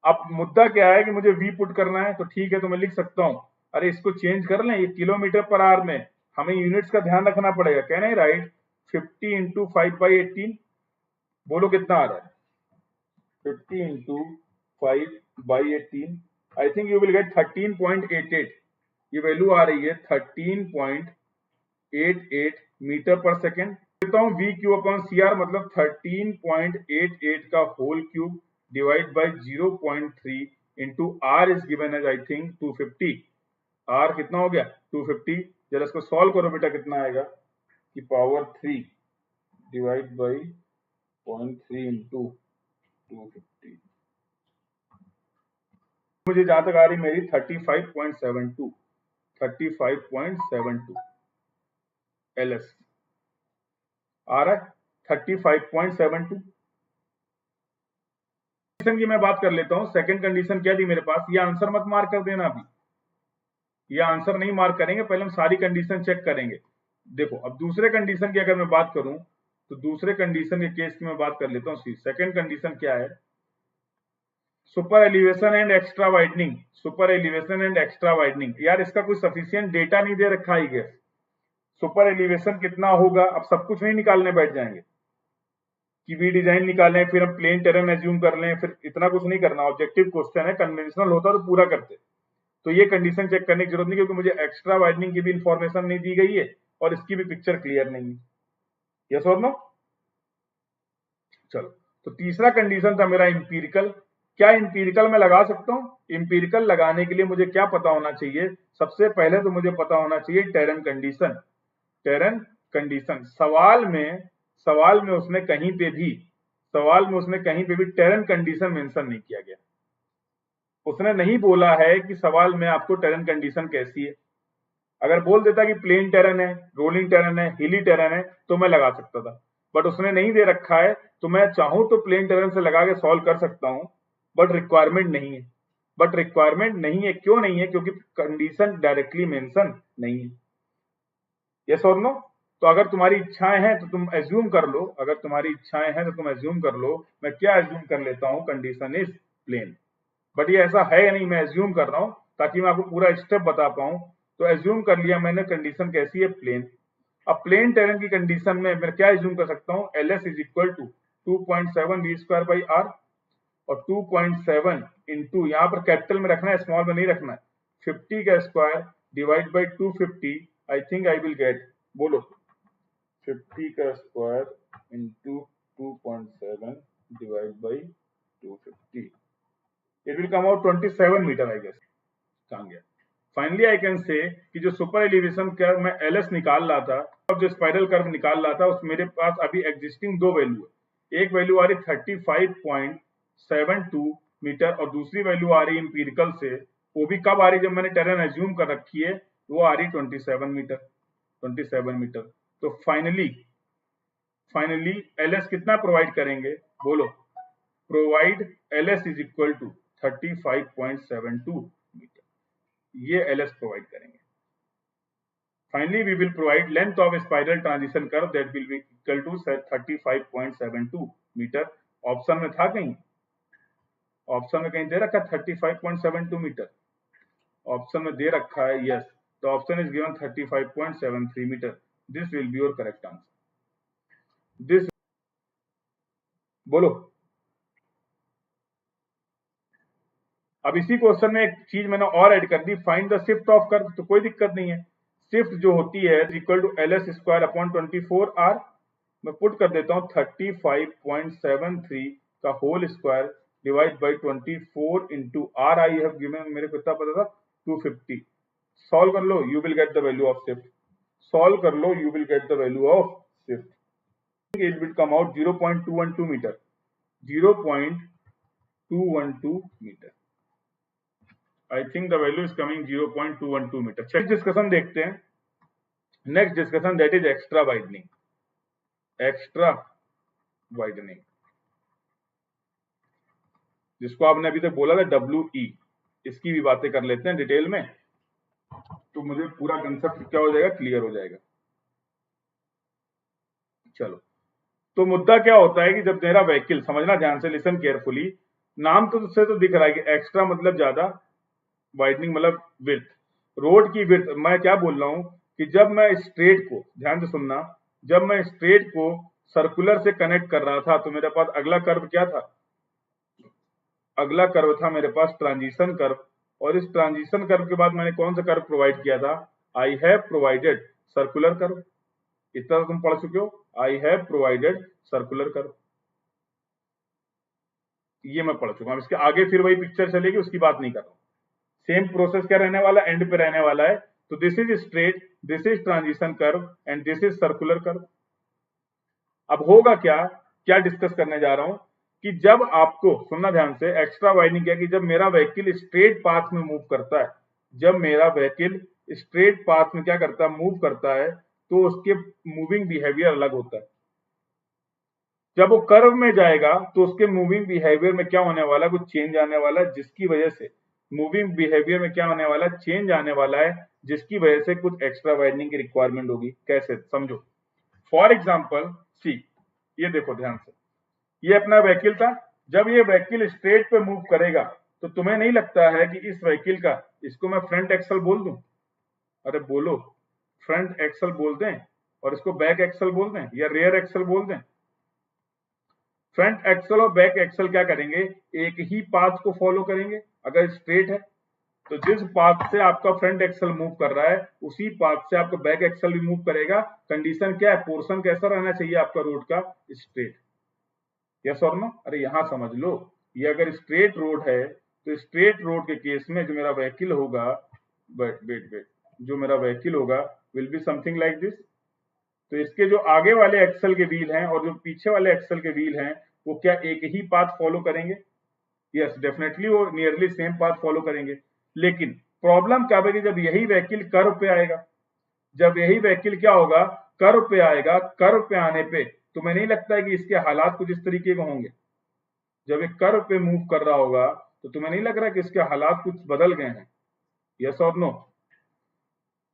अब मुद्दा क्या है कि मुझे वी पुट करना है, तो ठीक है, तो मैं लिख सकता हूं, अरे इसको चेंज कर लें, ये किलोमीटर पर आवर में, हमें यूनिट्स का ध्यान रखना पड़ेगा। क्या नहीं? Right, 50 into 5/18। बोलो कितना आ रहा है? 50 into 5/18, I think you will gate 13.88। ये वैल्यू आ रही है 13.88 मीटर पर सेकेंड। लिखता हूँ वी क्यू अपॉन सी आर, मतलब 13.88 का whole cube divide by 0.3 into r is given as I think 250। R कितना हो गया? 250। जरा इसको सॉल्व करो बेटा, कितना आएगा? कि पावर 3 डिवाइड बाई 0.3 इंटू 250। मुझे जहां तक आ रही मेरी 35.72 एलएस आ रहा है, 35.72। की मैं बात कर लेता हूं। सेकंड कंडीशन क्या थी मेरे पास? ये आंसर मत मार्क कर देना अभी, ये आंसर नहीं मार्क करेंगे, पहले हम सारी कंडीशन चेक करेंगे। देखो, अब दूसरे कंडीशन की अगर मैं बात करूं तो दूसरे कंडीशन के केस की मैं बात कर लेता हूं। सेकंड कंडीशन क्या है? Super elevation and extra widening. Super elevation and extra widening, यार इसका कोई सफिशिएंट डेटा नहीं दे रखा है। गैस सुपर एलिवेशन कितना होगा? अब सब कुछ नहीं निकालने बैठ जाएंगे कि वी डिजाइन निकालें, फिर हम प्लेन टेरन एज्यूम कर लें, फिर इतना कुछ नहीं करना। ऑब्जेक्टिव क्वेश्चन है, कन्वेंशनल होता तो पूरा करते। तो ये कंडीशन चेक करने की जरूरत नहीं, क्योंकि मुझे एक्स्ट्रा वाइडनिंग की भी इंफॉर्मेशन नहीं दी गई है और इसकी भी पिक्चर क्लियर नहीं है। यस और नो? चलो, तो तीसरा कंडीशन था मेरा इंपीरिकल। क्या इंपीरिकल में लगा सकता हूं? इंपीरिकल लगाने के लिए मुझे क्या पता होना चाहिए? सबसे पहले तो मुझे पता होना चाहिए टेरन कंडीशन। टेरन कंडीशन सवाल में उसने कहीं पे भी टेरन कंडीशन मेंशन नहीं किया गया। उसने नहीं बोला है कि सवाल में आपको टेरन कंडीशन कैसी है। अगर बोल देता कि प्लेन टेरन है, रोलिंग टेरन है, हिली टेरन है, तो मैं लगा सकता था, बट उसने नहीं दे रखा है। तो मैं चाहूं तो प्लेन टेरन से लगा के सॉल्व कर सकता हूं, बट रिक्वायरमेंट नहीं है। क्यों नहीं है? क्योंकि कंडीशन डायरेक्टली मेंशन नहीं है। यस और नो? तो अगर तुम्हारी इच्छाएं हैं तो तुम एज्यूम कर लो, मैं क्या एज्यूम कर लेता हूं? Condition is plane. बट ये ऐसा है या नहीं मैं एज्यूम कर रहा हूँ ताकि मैं आपको पूरा स्टेप बता पाऊं। तो एज्यूम कर लिया मैंने, कंडीशन कैसी है, प्लेन। अब प्लेन टेरेन की कंडीशन में मैं क्या एज्यूम कर सकता हूँ, L S is equal to 2.7 v square by r, और 2.7 इंटू यहाँ पर कैपिटल में रखना है, स्मॉल में नहीं रखना है, 50 का square divide by 250, I think I will get, बोलो 50 का square into 2.7 divide by 250, it will come out 27 metre I guess. कहाँ गया? फाइनली आई कैन से कि जो सुपर एलिवेशन का मैं एलएस निकाल रहा था और जो स्पाइरल कर्व निकाल रहा था उस मेरे पास अभी एग्जिस्टिंग दो वैल्यू है। एक वैल्यू आ रही 35.72 मीटर और दूसरी वैल्यू आ रही इंपीरिकल से, वो भी कब आ रही जब मैंने टेरेन एज्यूम कर रखी है, वो आ रही 27 मीटर। 27 मीटर। तो फाइनली एलएस कितना प्रोवाइड करेंगे, बोलो, provide LS is equal to 35.72 metre, ये एलएस प्रोवाइड करेंगे। Finally we will provide length of spiral transition curve that will be equal to 35.72 metre. Option में था कहीं, ऑप्शन में कहीं दे रखा 35.72 मीटर, ऑप्शन में दे रखा है, यस। तो option is given 35.73 metre. This will be your correct answer. This, बोलो। अब इसी क्वेश्चन में एक चीज मैंने और ऐड कर दी, find the shift of curve. तो कोई दिक्कत नहीं है, शिफ्ट जो होती है equal to L S square upon 24 R. मैं पुट कर देता हूँ 35.73 का whole square divide by 24 into R I have given, मेरे को कितना पता था, 250। सॉल्व कर लो, you will get the value of shift. Solve कर लो, you will get the value of shift. It will come out 0.212 metre. 0.212 metre. I think the value is coming 0.212 metre. Next discussion देखते हैं। Next discussion that is extra widening. Extra widening जिसको आपने अभी तक बोला था WE, इसकी भी बातें कर लेते हैं डिटेल में, तो मुझे पूरा कंसेप्ट क्या हो जाएगा, क्लियर हो जाएगा। चलो, तो मुद्दा क्या होता है कि जब मेरा व्हीकल, समझना ध्यान से, लिसन केयरफुली, नाम तो उससे तो दिख रहा है कि एक्स्ट्रा मतलब ज्यादा, वाइडनिंग मतलब विड्थ, रोड की विड्थ। मैं क्या बोल रहा हूं कि जब मैं स्ट्रेट को, ध्यान से सुनना, जब मैं स्ट्रेट को सर्कुलर से कनेक्ट कर रहा था तो मेरे पास अगला कर्व क्या था, अगला कर्व था मेरे पास ट्रांजिशन कर्व। और इस ट्रांजिशन कर्व के बाद मैंने कौन सा कर्व प्रोवाइड किया था, I have provided circular curve. इतना तो तुम पढ़ चुके हो, I have provided circular curve, ये मैं पढ़ चुका हूं। इसके आगे फिर वही पिक्चर चलेगी, उसकी बात नहीं कर रहा हूं। सेम प्रोसेस क्या रहने वाला, एंड पे रहने वाला है। तो this is straight, this is transition curve and this is circular curve. अब होगा क्या, क्या डिस्कस करने जा रहा हूं कि जब आपको सुनना ध्यान से, एक्स्ट्रा वाइडनिंग क्या कि जब मेरा व्हीकल स्ट्रेट पाथ में मूव करता है, जब मेरा व्हीकल स्ट्रेट पाथ में क्या करता है, मूव करता है, तो उसके मूविंग बिहेवियर अलग होता है। जब वो कर्व में जाएगा तो उसके मूविंग बिहेवियर में क्या होने वाला है, कुछ चेंज आने वाला है, जिसकी वजह से मूविंग बिहेवियर में क्या होने वाला है, चेंज आने वाला है, जिसकी वजह से कुछ एक्स्ट्रा वाइडनिंग की रिक्वायरमेंट होगी। कैसे, समझो। फॉर एग्जाम्पल सी, ये देखो ध्यान से, ये अपना व्हीकल था, जब ये व्हीकल स्ट्रेट पे मूव करेगा तो तुम्हें नहीं लगता है कि इस व्हीकल का, इसको मैं फ्रंट एक्सल बोल दूं, अरे बोलो, फ्रंट एक्सल बोल दें, और इसको बैक एक्सल बोल दें या रियर एक्सल बोल दें। फ्रंट एक्सल और बैक एक्सल क्या करेंगे, एक ही पाथ को फॉलो करेंगे। अगर स्ट्रेट है तो जिस पाथ से आपका फ्रंट एक्सल मूव कर रहा है उसी पाथ से आपका बैक एक्सल भी मूव करेगा। कंडीशन क्या है, पोर्शन कैसा रहना चाहिए आपका रोड का, स्ट्रेट। यस और नो, अरे यहां समझ लो, ये अगर स्ट्रेट रोड है तो स्ट्रेट रोड के केस में जो मेरा व्हीकल होगा, वेट, जो मेरा व्हीकल होगा will be something like this. तो इसके जो आगे वाले एक्सल के व्हील हैं और जो पीछे वाले एक्सल के व्हील हैं वो क्या एक ही पाथ फॉलो करेंगे, यस डेफिनेटली वो नियरली सेम पाथ फॉलो करेंगे। लेकिन प्रॉब्लम क्या है कि जब यही व्हीकल कर्व पे आएगा, जब यही व्हीकल क्या होगा, कर्व पे आएगा, कर्व पे आने पे तुम्हें नहीं लगता है कि इसके हालात कुछ इस तरीके के होंगे। जब एक कर्व पे मूव कर रहा होगा तो तुम्हें नहीं लग रहा कि इसके हालात कुछ बदल गए हैं, यस और नो।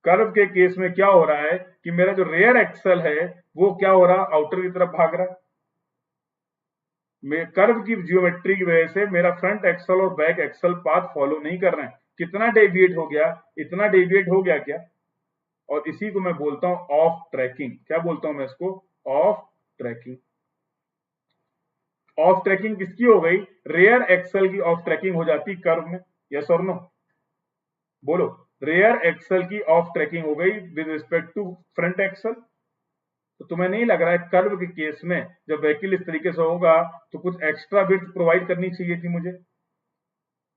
कर्व के केस में क्या हो रहा है कि मेरा जो रेयर एक्सल है वो क्या हो रहा है, आउटर की तरफ भाग रहा है। कर्व की जियोमेट्री की वजह से मेरा फ्रंट एक्सल और बैक एक्सल पाथ फॉलो नहीं कर रहे हैं। कितना डेविएट हो गया, इतना डेविएट हो गया क्या, और इसी को मैं बोलता हूं ऑफ ट्रैकिंग। क्या बोलता हूं मैं इसको? Of trekking. ऑफ ट्रैकिंग किसकी हो गई? रेयर एक्सल की ऑफ ट्रैकिंग हो जाती कर्व में। यस और नो? बोलो। रेयर एक्सल की ऑफ ट्रैकिंग हो गई with respect to front axle. तो तुम्हें नहीं लग रहा है कर्व के केस में जब व्हीकल इस तरीके से होगा तो कुछ एक्स्ट्रा विड्थ प्रोवाइड करनी चाहिए थी मुझे?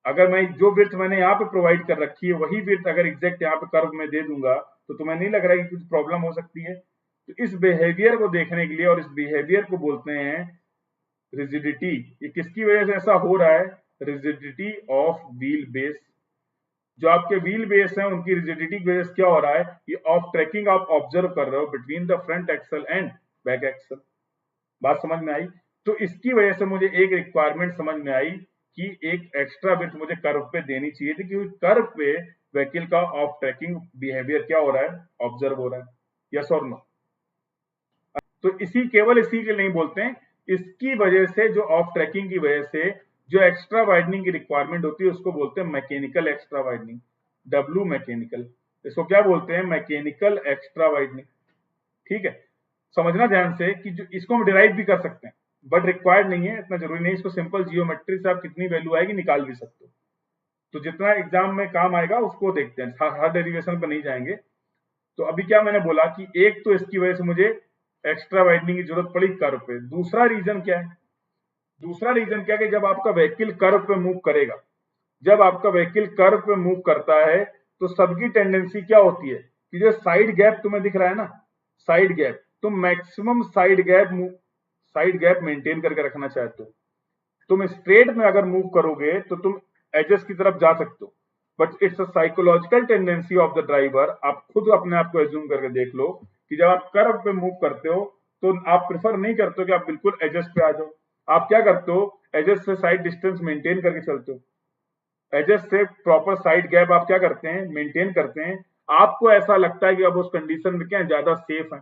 अगर मैं जो विड्थ मैंने यहाँ पे प्रोवाइड कर रखी है वही विड्थ अगर एग्जैक्ट यहाँ पे कर्व में दे दूंगा तो तुम्हें नहीं लग रहा है कि कुछ प्रॉब्लम हो सकती है? तो इस बिहेवियर को देखने के लिए, और इस बिहेवियर को बोलते हैं रिजिडिटी। ये किसकी वजह से ऐसा हो रहा है? Rigidity of wheel base. जो आपके व्हील बेस है उनकी रिजिडिटी की वजह से क्या हो रहा है? ये ऑफ ट्रैकिंग आप ऑब्जर्व कर रहे हो between the front axle and back axle. बात समझ में आई? तो इसकी वजह से मुझे एक रिक्वायरमेंट समझ में आई कि एक एक्स्ट्रा विड्थ मुझे कर्व पे देनी चाहिए थी, क्योंकि कर्व पे व्हीकल का ऑफ ट्रैकिंग बिहेवियर क्या हो रहा है? ऑब्जर्व हो रहा है। यस और नो? तो इसी केवल इसी के लिए नहीं बोलते हैं, इसकी वजह से जो ऑफ ट्रैकिंग की वजह से जो एक्स्ट्रा वाइडनिंग की रिक्वायरमेंट होती है उसको बोलते हैं mechanical extra widening. W mechanical. इसको क्या बोलते हैं? Mechanical extra widening. ठीक है, समझना ध्यान से कि जो इसको हम डिराइव भी कर सकते हैं बट रिक्वायर्ड नहीं है, इतना जरूरी नहीं। इसको सिंपल जियोमेट्री से आप कितनी वैल्यू आएगी निकाल भी सकते हो। तो जितना एग्जाम में काम आएगा उसको देखते हैं, हर डेरिवेशन पर नहीं जाएंगे। तो अभी क्या मैंने बोला कि एक तो इसकी वजह से मुझे एक्स्ट्रा वाइडनिंग की जरूरत पड़ी कर्व पे। दूसरा रीजन क्या है? दूसरा रीजन क्या है कि जब आपका व्हीकल कर्व पे मूव करेगा, जब आपका व्हीकल कर्व पे मूव करता है तो सबकी टेंडेंसी क्या होती है कि जो साइड गैप तुम्हें दिख रहा है ना, साइड गैप, तुम मैक्सिमम साइड गैप मेंटेन करके रखना चाहते हो। तुम स्ट्रेट में अगर मूव करोगे तो तुम एजेस की तरफ जा सकते हो, but it's a psychological tendency of the driver. आप खुद अपने आप को एज्यूम करके देख लो कि जब आप कर्व पे मूव करते हो तो आप प्रेफर नहीं करते हो कि आप बिल्कुल एजेस पे आ जाओ। आप क्या करते हो? एजेस से साइड डिस्टेंस मेंटेन करके चलते हो। एजेस से प्रॉपर साइड गैप आप क्या करते हैं? मेंटेन करते हैं। आपको ऐसा लगता है कि अब उस कंडीशन में क्या है, ज्यादा सेफ है,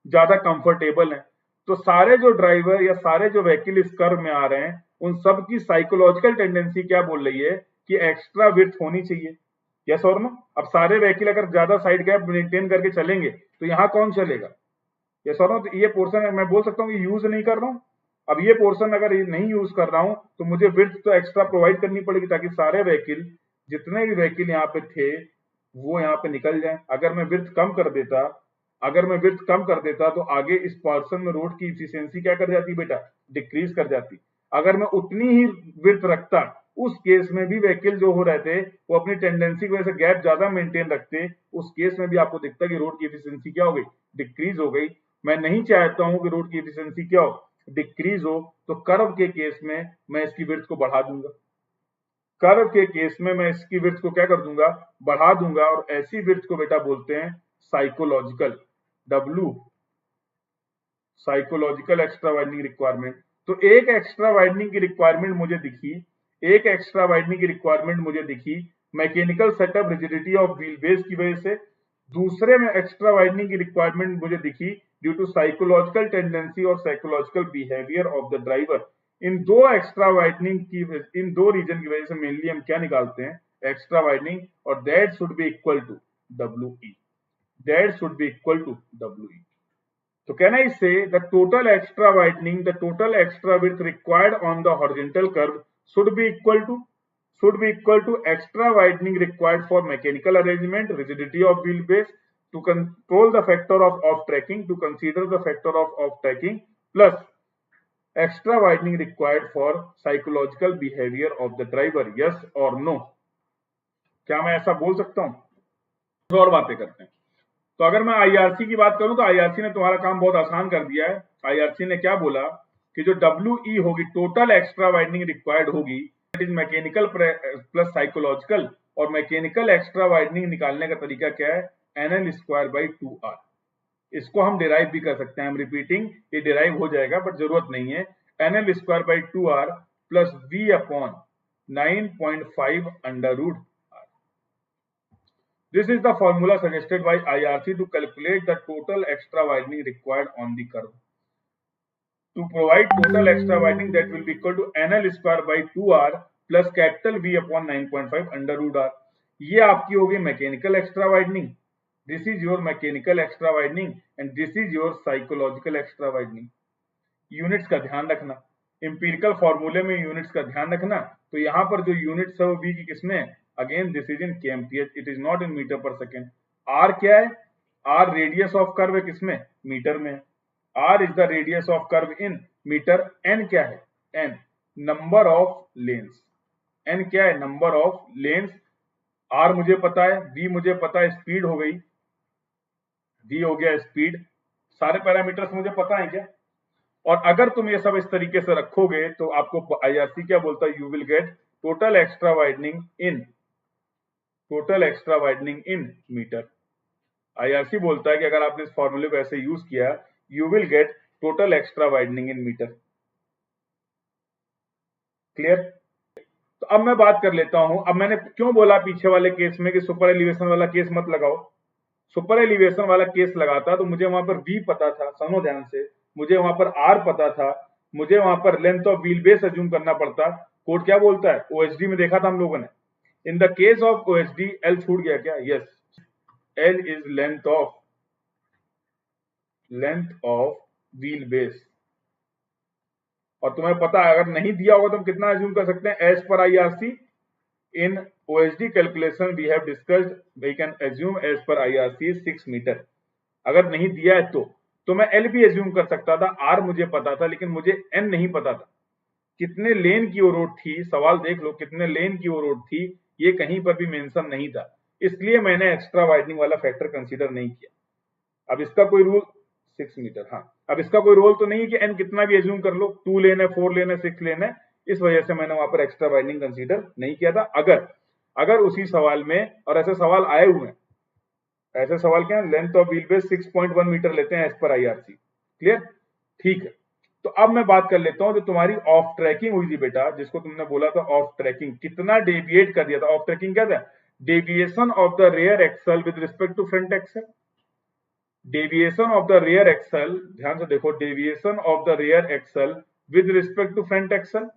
ज्यादा कंफर्टेबल है। तो सारे जो ड्राइवर या सारे जो व्हीकल इस कर्व में आ रहे हैं उन सब की साइकोलॉजिकल टेंडेंसी क्या बोल रही है कि एक्स्ट्रा विड्थ होनी चाहिए। यस और नो? अब सारे व्हीकल अगर ज्यादा साइड गैप मेंटेन करके चलेंगे तो यहाँ कौन चलेगा? यस और नो? तो ये पोर्शन मैं बोल सकता हूँ कि यूज नहीं कर रहा हूँ। अब ये पोर्शन अगर नहीं यूज कर रहा हूं तो मुझे विड्थ तो एक्स्ट्रा प्रोवाइड करनी पड़ेगी ताकि सारे व्हीकल, जितने भी व्हीकल यहाँ पे थे वो यहाँ पे निकल जाएं। अगर मैं विड्थ कम कर देता, अगर मैं विड्थ कम कर देता तो आगे इस पोर्शन में रोड की इफिशियंसी क्या कर जाती बेटा? डिक्रीज कर जाती। अगर मैं उतनी ही विड्थ रखता उस केस में भी व्हीकल जो हो रहे थे वो अपनी टेंडेंसी की वजह से गैप ज्यादा मेंटेन रखते, उस केस में भी आपको दिखता कि रोड की इफिशियंसी क्या हो गई? डिक्रीज हो गई। मैं नहीं चाहता हूं कि रोड की इफिशियंसी क्या हो? डिक्रीज हो। तो कर्व के केस में मैं इसकी विड्थ को बढ़ा दूंगा। कर्व के केस में मैं इसकी विड्थ को क्या कर दूंगा? बढ़ा दूंगा। और ऐसी विड्थ को बेटा बोलते हैं psychological. W psychological extra widening requirement. तो एक एक्स्ट्रा वाइडनिंग की रिक्वायरमेंट मुझे दिखी, एक एक्स्ट्रा वाइडनिंग की रिक्वायरमेंट मुझे दिखी mechanical setup rigidity of wheel base की वजह से। दूसरे में एक्स्ट्रा वाइडनिंग की रिक्वायरमेंट मुझे दिखी ड्यू टू साइकोलॉजिकल टेंडेंसी और psychological behaviour of the driver. इन दो एक्स्ट्रा वाइडनिंग की, इन दो रीजन की वजह से मेनली हम क्या निकालते हैं? Extra widening. और that should be equal to W E. That should be equal to W E. So can I say the total extra widening, the total extra width required on the horizontal curve should be equal to extra widening required for mechanical arrangement, rigidity of wheelbase, to control the factor of off tracking, to consider the factor of off tracking, plus extra widening required for psychological behavior of the driver. Yes or no? क्या मैं ऐसा बोल सकता हूं? और बातें करते हैं। तो अगर मैं आईआरसी की बात करूं तो आईआरसी ने तुम्हारा काम बहुत आसान कर दिया है। आईआरसी ने क्या बोला कि जो डब्ल्यू होगी, टोटल एक्स्ट्रा वाइडनिंग रिक्वायर्ड होगी, that is mechanical plus psychological. और मैकेनिकल एक्स्ट्रा वाइडनिंग निकालने का तरीका क्या है? NL square by 2R। इसको हम डिराइव भी कर सकते हैं। हम रिपीटिंग, ये डिराइव हो जाएगा बट जरूरत नहीं है। NL square by 2R plus V upon 9.5 under root. This is the formula suggested by IRC to calculate the total extra widening required on the curve. to provide total extra widening that will be equal to NL square by 2R plus capital V upon 9.5 under root R. ये आपकी होगी mechanical extra widening. This is your mechanical extra widening and this is your psychological extra widening. Units का ध्यान रखना, empirical फॉर्मूले में units का ध्यान रखना. तो यहाँ पर जो यूनिट्स है वो V की किसमें है? Again this is in kmph, it is not in metre per second. R क्या है? R रेडियस ऑफ कर्व है किसमें? मीटर में. R is the radius of curve in metre. N क्या है? N number of lanes. N क्या है? Number of lens. R मुझे पता है, V मुझे पता है, स्पीड हो गई, V हो गया स्पीड. सारे पैरामीटर्स मुझे पता है क्या? और अगर तुम ये सब इस तरीके से रखोगे तो आपको IRC क्या बोलता है? You will get total extra widening in metre. IRC बोलता है कि अगर आपने इस फॉर्मूले को ऐसे यूज किया, you will get total extra widening in metre. Clear? तो अब मैं बात कर लेता हूं. अब मैंने क्यों बोला पीछे वाले केस में कि सुपर एलिवेशन वाला केस मत लगाओ. सुपर एलिवेशन वाला केस लगाता तो मुझे वहां पर V पता था, सुनो ध्यान से, मुझे वहां पर R पता था, मुझे वहां पर length of wheel base assume करना पड़ता. कोड क्या बोलता है? OHD में देखा था हम लोगों ने. In the case of OHD L छूट गया क्या? Yes, L is length of wheel base. और तुम्हें पता है अगर नहीं दिया होगा तो हम कितना अज्यूम कर सकते हैं? As per IRC in OHD calculation we have discussed, we can assume as per IRC 6 metre. अगर नहीं दिया है तो मैं L भी एज्यूम कर सकता था. R मुझे पता था लेकिन मुझे N नहीं पता था. कितने लेन की वो रोड थी, सवाल देख लो, कितने लेन की वो रोड थी, ये कहीं पर भी मेंशन नहीं था. इसलिए मैंने एक्स्ट्रा वाइडनिंग वाला फैक्टर कंसीडर नहीं किया. अब इसका कोई रूल 6 मीटर, हाँ, अब इसका कोई रोल तो नहीं है कि N कितना भी एज्यूम कर लो, 2 लेन है, 4 लेन है, 6 लेन है. इस वजह से मैंने वहां पर एक्स्ट्रा वाइडनिंग कंसीडर नहीं किया था. अगर उसी सवाल में, और ऐसे सवाल आए हुए हैं, ऐसे सवाल क्या है, length of wheel base 6.1 metre लेते हैं एज पर IRC. क्लियर? ठीक है. तो अब मैं बात कर लेता हूं जो तुम्हारी ऑफ ट्रैकिंग हुई थी बेटा, जिसको तुमने बोला था ऑफ ट्रैकिंग, कितना डेविएट कर दिया था. ऑफ ट्रैकिंग क्या था? Deviation of the rear axle with respect to front axle. Deviation of the rear axle, ध्यान से देखो, deviation of the rear axle with respect to front axle.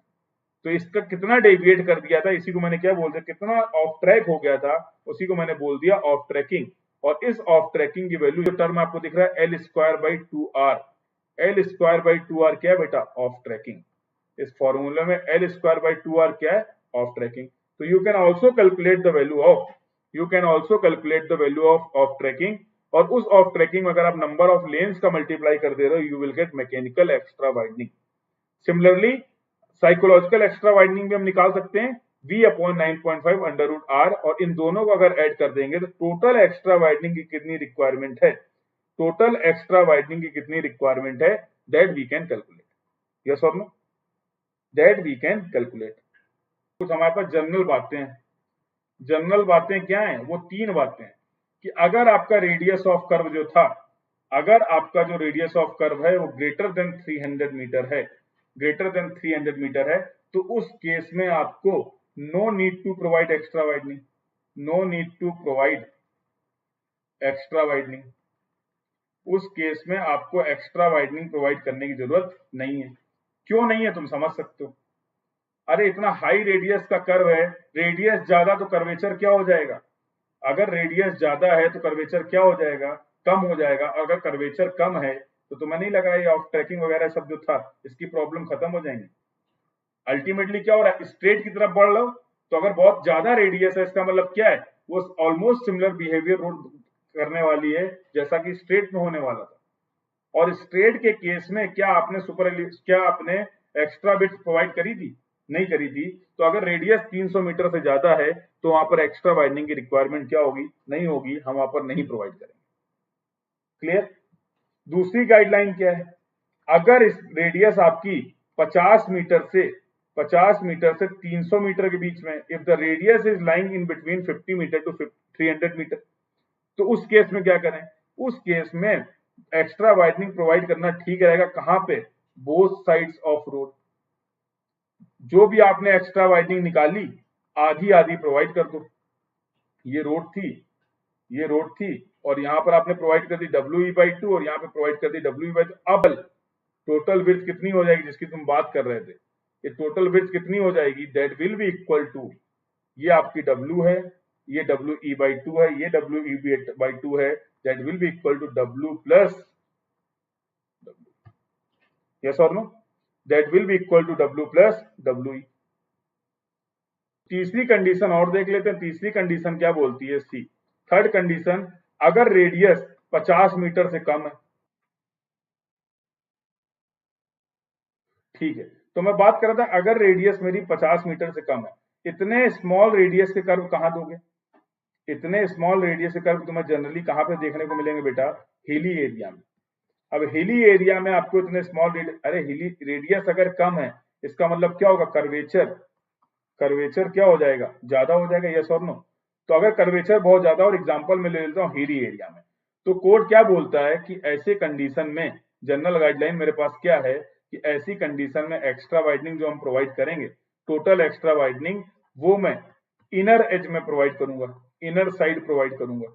तो इसका कितना डेविएट कर दिया था, इसी को मैंने क्या बोल दिया, कितना ऑफ ट्रैक हो गया था, उसी को मैंने बोल दिया ऑफ ट्रैकिंग. और इस ऑफ ट्रैकिंग की वैल्यू, जो टर्म आपको दिख रहा है, L square by 2R. L square by 2R क्या है बेटा? Of trekking. इस फॉर्मूले में L स्क्वायर बाई 2R क्या है? Of trekking. तो you can also calculate the value of trekking. और उस ऑफ ट्रैकिंग में अगर आप नंबर ऑफ लेन्स का मल्टीप्लाई कर दे रहे हो, you will gate mechanical extra widening. Similarly psychological extra widening भी हम निकाल सकते हैं, V upon 9.5 under root R. और इन दोनों को अगर ऐड कर देंगे तो टोटल एक्स्ट्रा वाइडनिंग की कितनी रिक्वायरमेंट है, that we can calculate. Yes और no? That we can calculate. कुछ हमारे पास जनरल बातें क्या हैं? वो 3 बातें हैं कि अगर आपका रेडियस ऑफ कर्व जो था, अगर आपका जो रेडियस ऑफ कर्व है वो ग्रेटर देन 300 मीटर है, तो उस केस में आपको no need to provide extra widening. उस केस में आपको एक्स्ट्रा वाइडनिंग प्रोवाइड करने की जरूरत नहीं है. क्यों नहीं है? तुम समझ सकते हो. अरे इतना हाई रेडियस का कर्व है, रेडियस ज्यादा तो कर्वेचर क्या हो जाएगा? अगर रेडियस ज्यादा है तो कर्वेचर क्या हो जाएगा? कम हो जाएगा. अगर कर्वेचर कम है तो तुम्हें नहीं लगा ये ऑफ ट्रैकिंग वगैरह सब जो था, इसकी प्रॉब्लम खत्म हो जाएंगी. अल्टीमेटली क्या हो रहा है? स्ट्रेट की तरफ बढ़ लो. तो अगर बहुत ज्यादा रेडियस है, इसका मतलब क्या है? वो ऑलमोस्ट सिमिलर बिहेवियर रोड करने वाली है जैसा कि स्ट्रेट में होने वाला था. और स्ट्रेट के केस में क्या आपने एक्स्ट्रा बिट्स प्रोवाइड करी थी? नहीं करी थी. तो अगर रेडियस 300 मीटर से ज्यादा है तो वहां पर एक्स्ट्रा वाइडनिंग की रिक्वायरमेंट क्या होगी? नहीं होगी. हम वहां पर नहीं प्रोवाइड करेंगे. क्लियर? दूसरी गाइडलाइन क्या है? अगर इस रेडियस आपकी 50 मीटर से 300 मीटर के बीच में, if the radius is lying in between 50 metre to 300 metre, तो उस केस में क्या करें? उस केस में एक्स्ट्रा वाइडनिंग प्रोवाइड करना ठीक रहेगा. कहां पे? Both sides of road. जो भी आपने एक्स्ट्रा वाइडनिंग निकाली, आधी आधी प्रोवाइड कर दो. ये रोड थी और यहां पर आपने प्रोवाइड कर दी WE/2 और यहां पे प्रोवाइड कर दी WE/2. अब टोटल विड्थ कितनी हो जाएगी जिसकी तुम बात कर रहे थे, ये टोटल विड्थ कितनी हो जाएगी, that will be equal to, ये आपकी W है, ये WE/2 है, ये WE/2 है, that will be equal to W plus W, yes और no, that will be equal to W plus WE। तीसरी कंडीशन और देख लेते हैं, तीसरी कंडीशन क्या बोलती है, सी, थर्ड कंडीशन, अगर रेडियस 50 मीटर से कम है, ठीक है, तो मैं बात कर रहा था अगर रेडियस मेरी 50 मीटर से कम है, इतने स्मॉल रेडियस के कर्व कहां दोगे, इतने स्मॉल रेडियस के कर्व तुम्हें जनरली कहां पे देखने को मिलेंगे बेटा, हिली एरिया में। अब हिली एरिया में आपको इतने स्मॉल रेडियस, अरे हिली रेडियस अगर कम है इसका मतलब क्या होगा, कर्वेचर, कर्वेचर क्या हो जाएगा, ज्यादा हो जाएगा, यस और नो। तो अगर कर्वेचर बहुत ज्यादा, और एग्जांपल में ले लेता हूं हिली एरिया में, तो कोड क्या बोलता है कि ऐसे कंडीशन में जनरल गाइडलाइन मेरे पास क्या है कि ऐसी कंडीशन में एक्स्ट्रा वाइडनिंग जो हम प्रोवाइड करेंगे, टोटल एक्स्ट्रा वाइडनिंग, वो मैं इनर एज में प्रोवाइड करूंगा, इनर साइड प्रोवाइड करूंगा,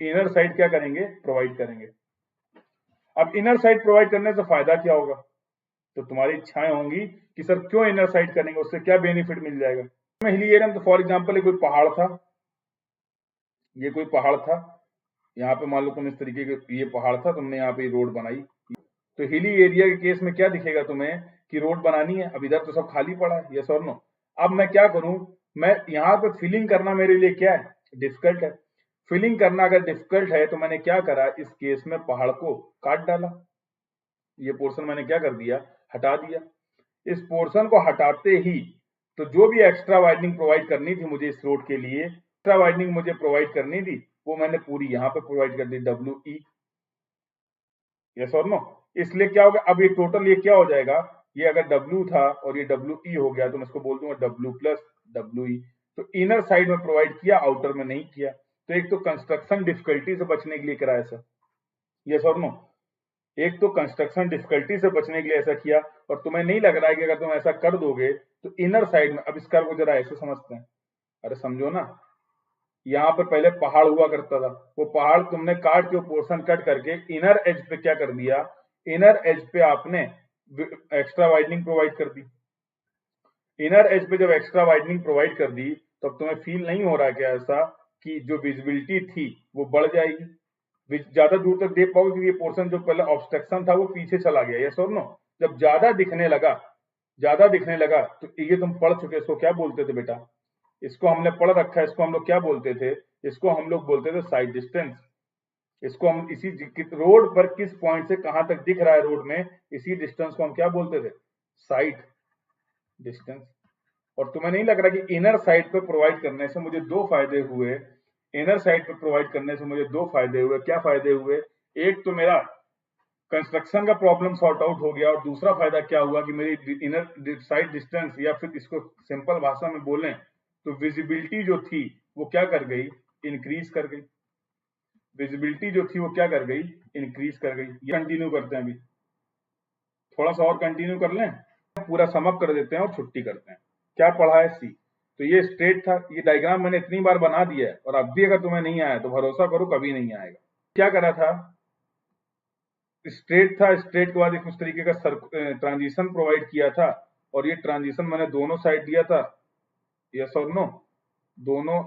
इनर साइड क्या करेंगे, प्रोवाइड करेंगे। अब इनर साइड प्रोवाइड करने से फायदा क्या होगा, तो तुम्हारी इच्छाएं होंगी कि सर क्यों इनर साइड करेंगे, उससे क्या बेनिफिट मिल जाएगा। हिली एरिया में तो फॉर एग्जांपल कोई पहाड़ था, ये कोई पहाड़ था, यहाँ पे मान लो तुम इस तरीके के ये पहाड़ था, तुमने यहाँ पे रोड बनाई, तो हिली एरिया के केस में क्या दिखेगा तुम्हें कि रोड बनानी है, अब इधर तो सब खाली पड़ा है, यस और नो। अब मैं क्या करूं, मैं यहाँ पे फिलिंग करना मेरे लिए क्या है, डिफिकल्ट है। फिलिंग करना अगर डिफिकल्ट है तो मैंने क्या करा, इस केस में पहाड़ को काट डाला, ये पोर्शन मैंने क्या कर दिया, हटा दिया। इस पोर्शन को हटाते ही तो जो भी एक्स्ट्रा वाइडनिंग प्रोवाइड करनी थी मुझे इस रोड के लिए, एक्स्ट्रा वाइडनिंग मुझे प्रोवाइड करनी थी, वो मैंने पूरी यहाँ पे प्रोवाइड कर दी, WE, यस और नो। इसलिए क्या होगा, अब ये टोटल ये क्या हो जाएगा, ये अगर W था और ये WE हो गया तो मैं इसको बोल दूंगा W प्लस WE। तो इनर साइड में प्रोवाइड किया, आउटर में नहीं किया, तो एक तो कंस्ट्रक्शन डिफिकल्टी से बचने के लिए कराया सर, यस और नो, एक तो कंस्ट्रक्शन डिफिकल्टी से बचने के लिए ऐसा किया, और तुम्हें नहीं लग रहा है कि अगर तुम ऐसा कर दोगे तो इनर साइड में, अब इस कर्व को जरा ऐसे समझते हैं, अरे समझो ना, यहाँ पर पहले पहाड़ हुआ करता था, वो पहाड़ तुमने काट के पोर्शन कट करके इनर एज पे क्या कर दिया, इनर एज पे आपने एक्स्ट्रा वाइडनिंग प्रोवाइड कर दी। इनर एज पे जब एक्स्ट्रा वाइडनिंग प्रोवाइड कर दी तब तो तुम्हें फील नहीं हो रहा क्या ऐसा कि जो विजिबिलिटी थी वो बढ़ जाएगी, ज्यादा दूर तक देख पाओगे, क्योंकि ये पोर्शन जो पहले ऑब्स्ट्रक्शन था वो पीछे चला गया, यस और नो। जब ज्यादा दिखने लगा, ज्यादा दिखने लगा, तो ये तुम पढ़ चुके, इसको क्या बोलते थे बेटा, इसको हमने पढ़ रखा है, इसको हम लोग क्या बोलते थे, इसको हम लोग बोलते थे साइड डिस्टेंस। इसको हम इसी रोड पर किस पॉइंट से कहां तक दिख रहा है रोड में, इसी डिस्टेंस को हम क्या बोलते थे, साइड डिस्टेंस। और तुम्हें नहीं लग रहा कि इनर साइड पे प्रोवाइड करने से मुझे दो फायदे हुए, इनर साइड पे प्रोवाइड करने से मुझे दो फायदे हुए, क्या फायदे हुए, एक तो मेरा कंस्ट्रक्शन का प्रॉब्लम सॉर्ट आउट हो गया, और दूसरा फायदा क्या हुआ कि मेरी इनर साइड डिस्टेंस, या फिर इसको सिंपल भाषा में बोलें तो विजिबिलिटी जो थी वो क्या कर गई, इंक्रीज कर गई, विजिबिलिटी जो थी वो क्या कर गई, इंक्रीज कर गई। ये कंटिन्यू करते हैं, अभी थोड़ा सा और कंटिन्यू कर लें, पूरा समअप कर देते हैं और छुट्टी करते हैं। क्या पढ़ा है, सी, तो ये स्ट्रेट था, ये डायग्राम मैंने इतनी बार बना दिया है, और अब भी अगर तुम्हें नहीं आया तो भरोसा करो कभी नहीं आएगा। क्या करा था, स्ट्रेट था, स्ट्रेट के बाद एक उस तरीके का ट्रांजिशन प्रोवाइड किया था, और ये ट्रांजिशन मैंने दोनों साइड दिया था, यस और नो, दोनों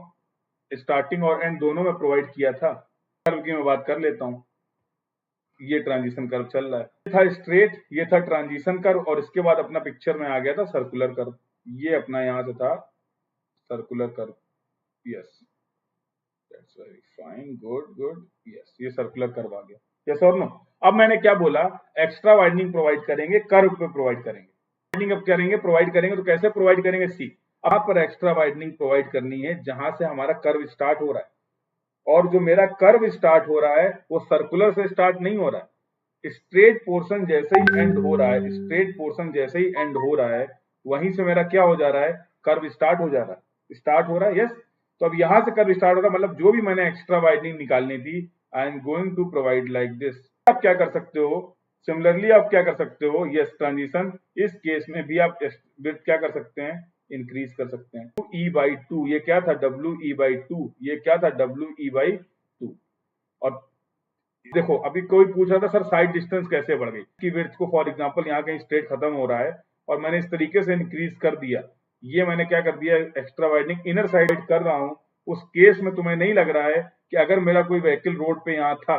स्टार्टिंग और एंड दोनों में प्रोवाइड किया था। कर्व की मैं बात कर लेता हूं, ये ट्रांजिशन कर्व चल रहा है, ये था स्ट्रेट, ये था ट्रांजिशन कर्व, और इसके बाद अपना पिक्चर में आ गया था सर्कुलर कर्व, ये अपना यहां से था circular curve, yes, that's very fine, good good, yes, ये सर्कुलर कर्व आ गया, यस और नो। अब मैंने क्या बोला, एक्स्ट्रा वाइडनिंग प्रोवाइड करेंगे, कर्व पे प्रोवाइड करेंगे, वाइडनिंग अब करेंगे, प्रोवाइड करेंगे, तो कैसे प्रोवाइड करेंगे, सी, यहाँ पर एक्स्ट्रा वाइडनिंग प्रोवाइड करनी है जहां से हमारा कर्व स्टार्ट हो रहा है, और जो मेरा कर्व स्टार्ट हो रहा है वो सर्कुलर से स्टार्ट नहीं हो रहा है, स्ट्रेट पोर्शन जैसे ही एंड हो रहा है, स्ट्रेट पोर्शन जैसे ही एंड हो रहा है वहीं से मेरा क्या हो जा रहा है, कर्व स्टार्ट हो जा रहा है, स्टार्ट हो रहा है, यस। तो अब यहां से कर्व स्टार्ट हो रहा है, मतलब जो भी मैंने एक्स्ट्रा वाइडनिंग निकालनी थी, I am going to provide like this. आप क्या कर सकते हो, सिमिलरली आप क्या कर सकते हो, यस, ट्रांजिशन, इस केस में भी आप विड्थ क्या कर सकते हैं, इंक्रीज कर सकते हैं, E/2, ये क्या था, WE/2, ये क्या था, WE/2, और देखो अभी कोई पूछ रहा था सर साइड डिस्टेंस कैसे बढ़ गई कि विड्थ को फॉर एग्जांपल यहाँ कहीं स्ट्रेट खत्म हो रहा है और मैंने इस तरीके से इंक्रीज कर दिया, ये मैंने क्या कर दिया एक्स्ट्रा वाइडनिंग इनर साइड कर रहा हूँ। उस केस में तुम्हें नहीं लग रहा है कि अगर मेरा कोई व्हीकल रोड पे यहाँ था,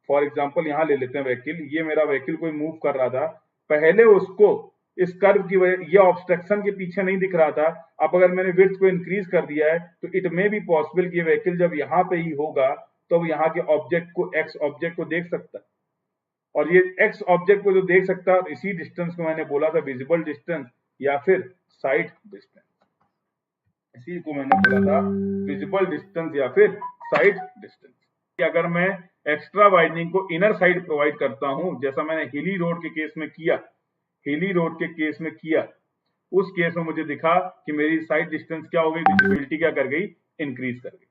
फॉर एग्जाम्पल यहाँ ले लेते हैं व्हीकल, ये मेरा व्हीकल कोई मूव कर रहा था, पहले उसको इस कर्व की वजह ये ऑब्स्ट्रक्शन के पीछे नहीं दिख रहा था, अब अगर मैंने विड्थ को इंक्रीज कर दिया है तो इट मे बी पॉसिबल कि ये व्हीकल जब यहाँ पे ही होगा तो यहाँ के ऑब्जेक्ट को एक्स ऑब्जेक्ट को देख सकता है, और ये एक्स ऑब्जेक्ट को जो देख सकता है इसी डिस्टेंस को मैंने बोला था विजिबल डिस्टेंस या फिर साइड डिस्टेंस, इसी को मैंने बोला था विजिबल डिस्टेंस या फिर साइड डिस्टेंस। कि अगर मैं एक्स्ट्रा वाइडनिंग को इनर साइड प्रोवाइड करता हूं जैसा मैंने हिली रोड के केस में किया, हिली रोड के केस में किया, उस केस में मुझे दिखा कि मेरी साइड डिस्टेंस क्या हो गई, विजिबिलिटी क्या कर गई, इंक्रीज कर गई।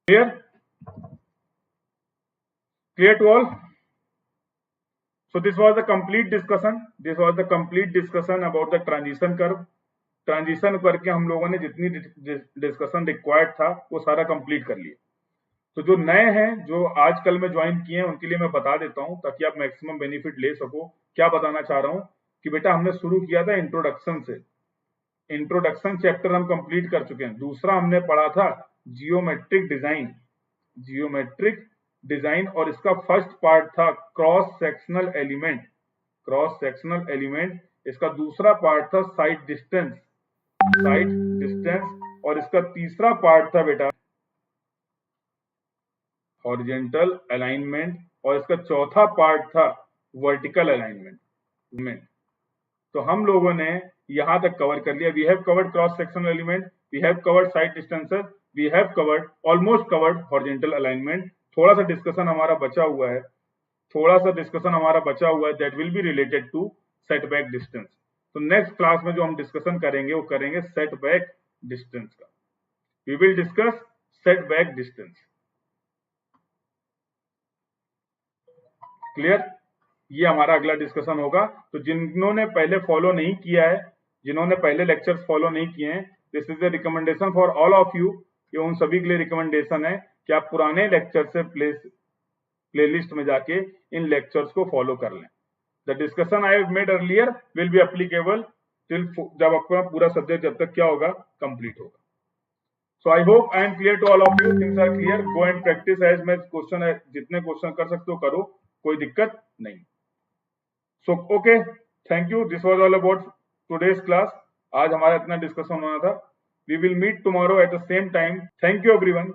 Clear, clear to all? So this was the complete discussion. This was the complete discussion about the transition curve. Transition करके हम लोगों ने जितनी डिस्कशन रिक्वायर्ड था वो सारा कंप्लीट कर लिया। तो जो नए हैं जो आज कल में ज्वाइन किए हैं उनके लिए मैं बता देता हूं ताकि आप मैक्सिमम बेनिफिट ले सको। क्या बताना चाह रहा हूं कि बेटा हमने शुरू किया था इंट्रोडक्शन से, इंट्रोडक्शन चैप्टर हम कंप्लीट कर चुके हैं। दूसरा हमने पढ़ा था जियोमेट्रिक डिजाइन, जियोमेट्रिक डिजाइन, और इसका फर्स्ट पार्ट था cross sectional element, cross sectional element. इसका दूसरा पार्ट था साइड डिस्टेंस, साइड डिस्टेंस, और इसका तीसरा पार्ट था बेटा हॉरिजॉन्टल अलाइनमेंट, और इसका चौथा पार्ट था वर्टिकल अलाइनमेंट। तो हम लोगों ने यहां तक कवर कर लिया। We have covered cross sectional element, we have covered side distances, we have covered almost covered horizontal alignment. थोड़ा सा डिस्कशन हमारा बचा हुआ है, थोड़ा सा डिस्कशन हमारा बचा हुआ है, that will be related to setback distance. तो नेक्स्ट क्लास में जो हम डिस्कशन करेंगे वो करेंगे सेटबैक डिस्टेंस का। We will discuss setback distance. Clear, ये हमारा अगला डिस्कशन होगा। तो जिन्होंने पहले फॉलो नहीं किया है, जिन्होंने पहले लेक्चर्स फॉलो नहीं किए हैं, this is the recommendation for all of you. ये उन सभी के लिए रिकमेंडेशन है कि आप पुराने लेक्चर से प्लेलिस्ट में जाके इन लेक्चर्स को फॉलो कर लें। The discussion I have made earlier will be applicable till जब आपका पूरा सब्जेक्ट जब तक क्या होगा, कंप्लीट होगा। So I hope I am clear to all of you. Things are clear. Go and practice as much question है, जितने क्वेश्चन कर सकते हो करो, कोई दिक्कत नहीं। So okay, thank you. This was all about today's class. आज हमारा इतना डिस्कशन होना था। We will meet tomorrow at the same time. Thank you everyone.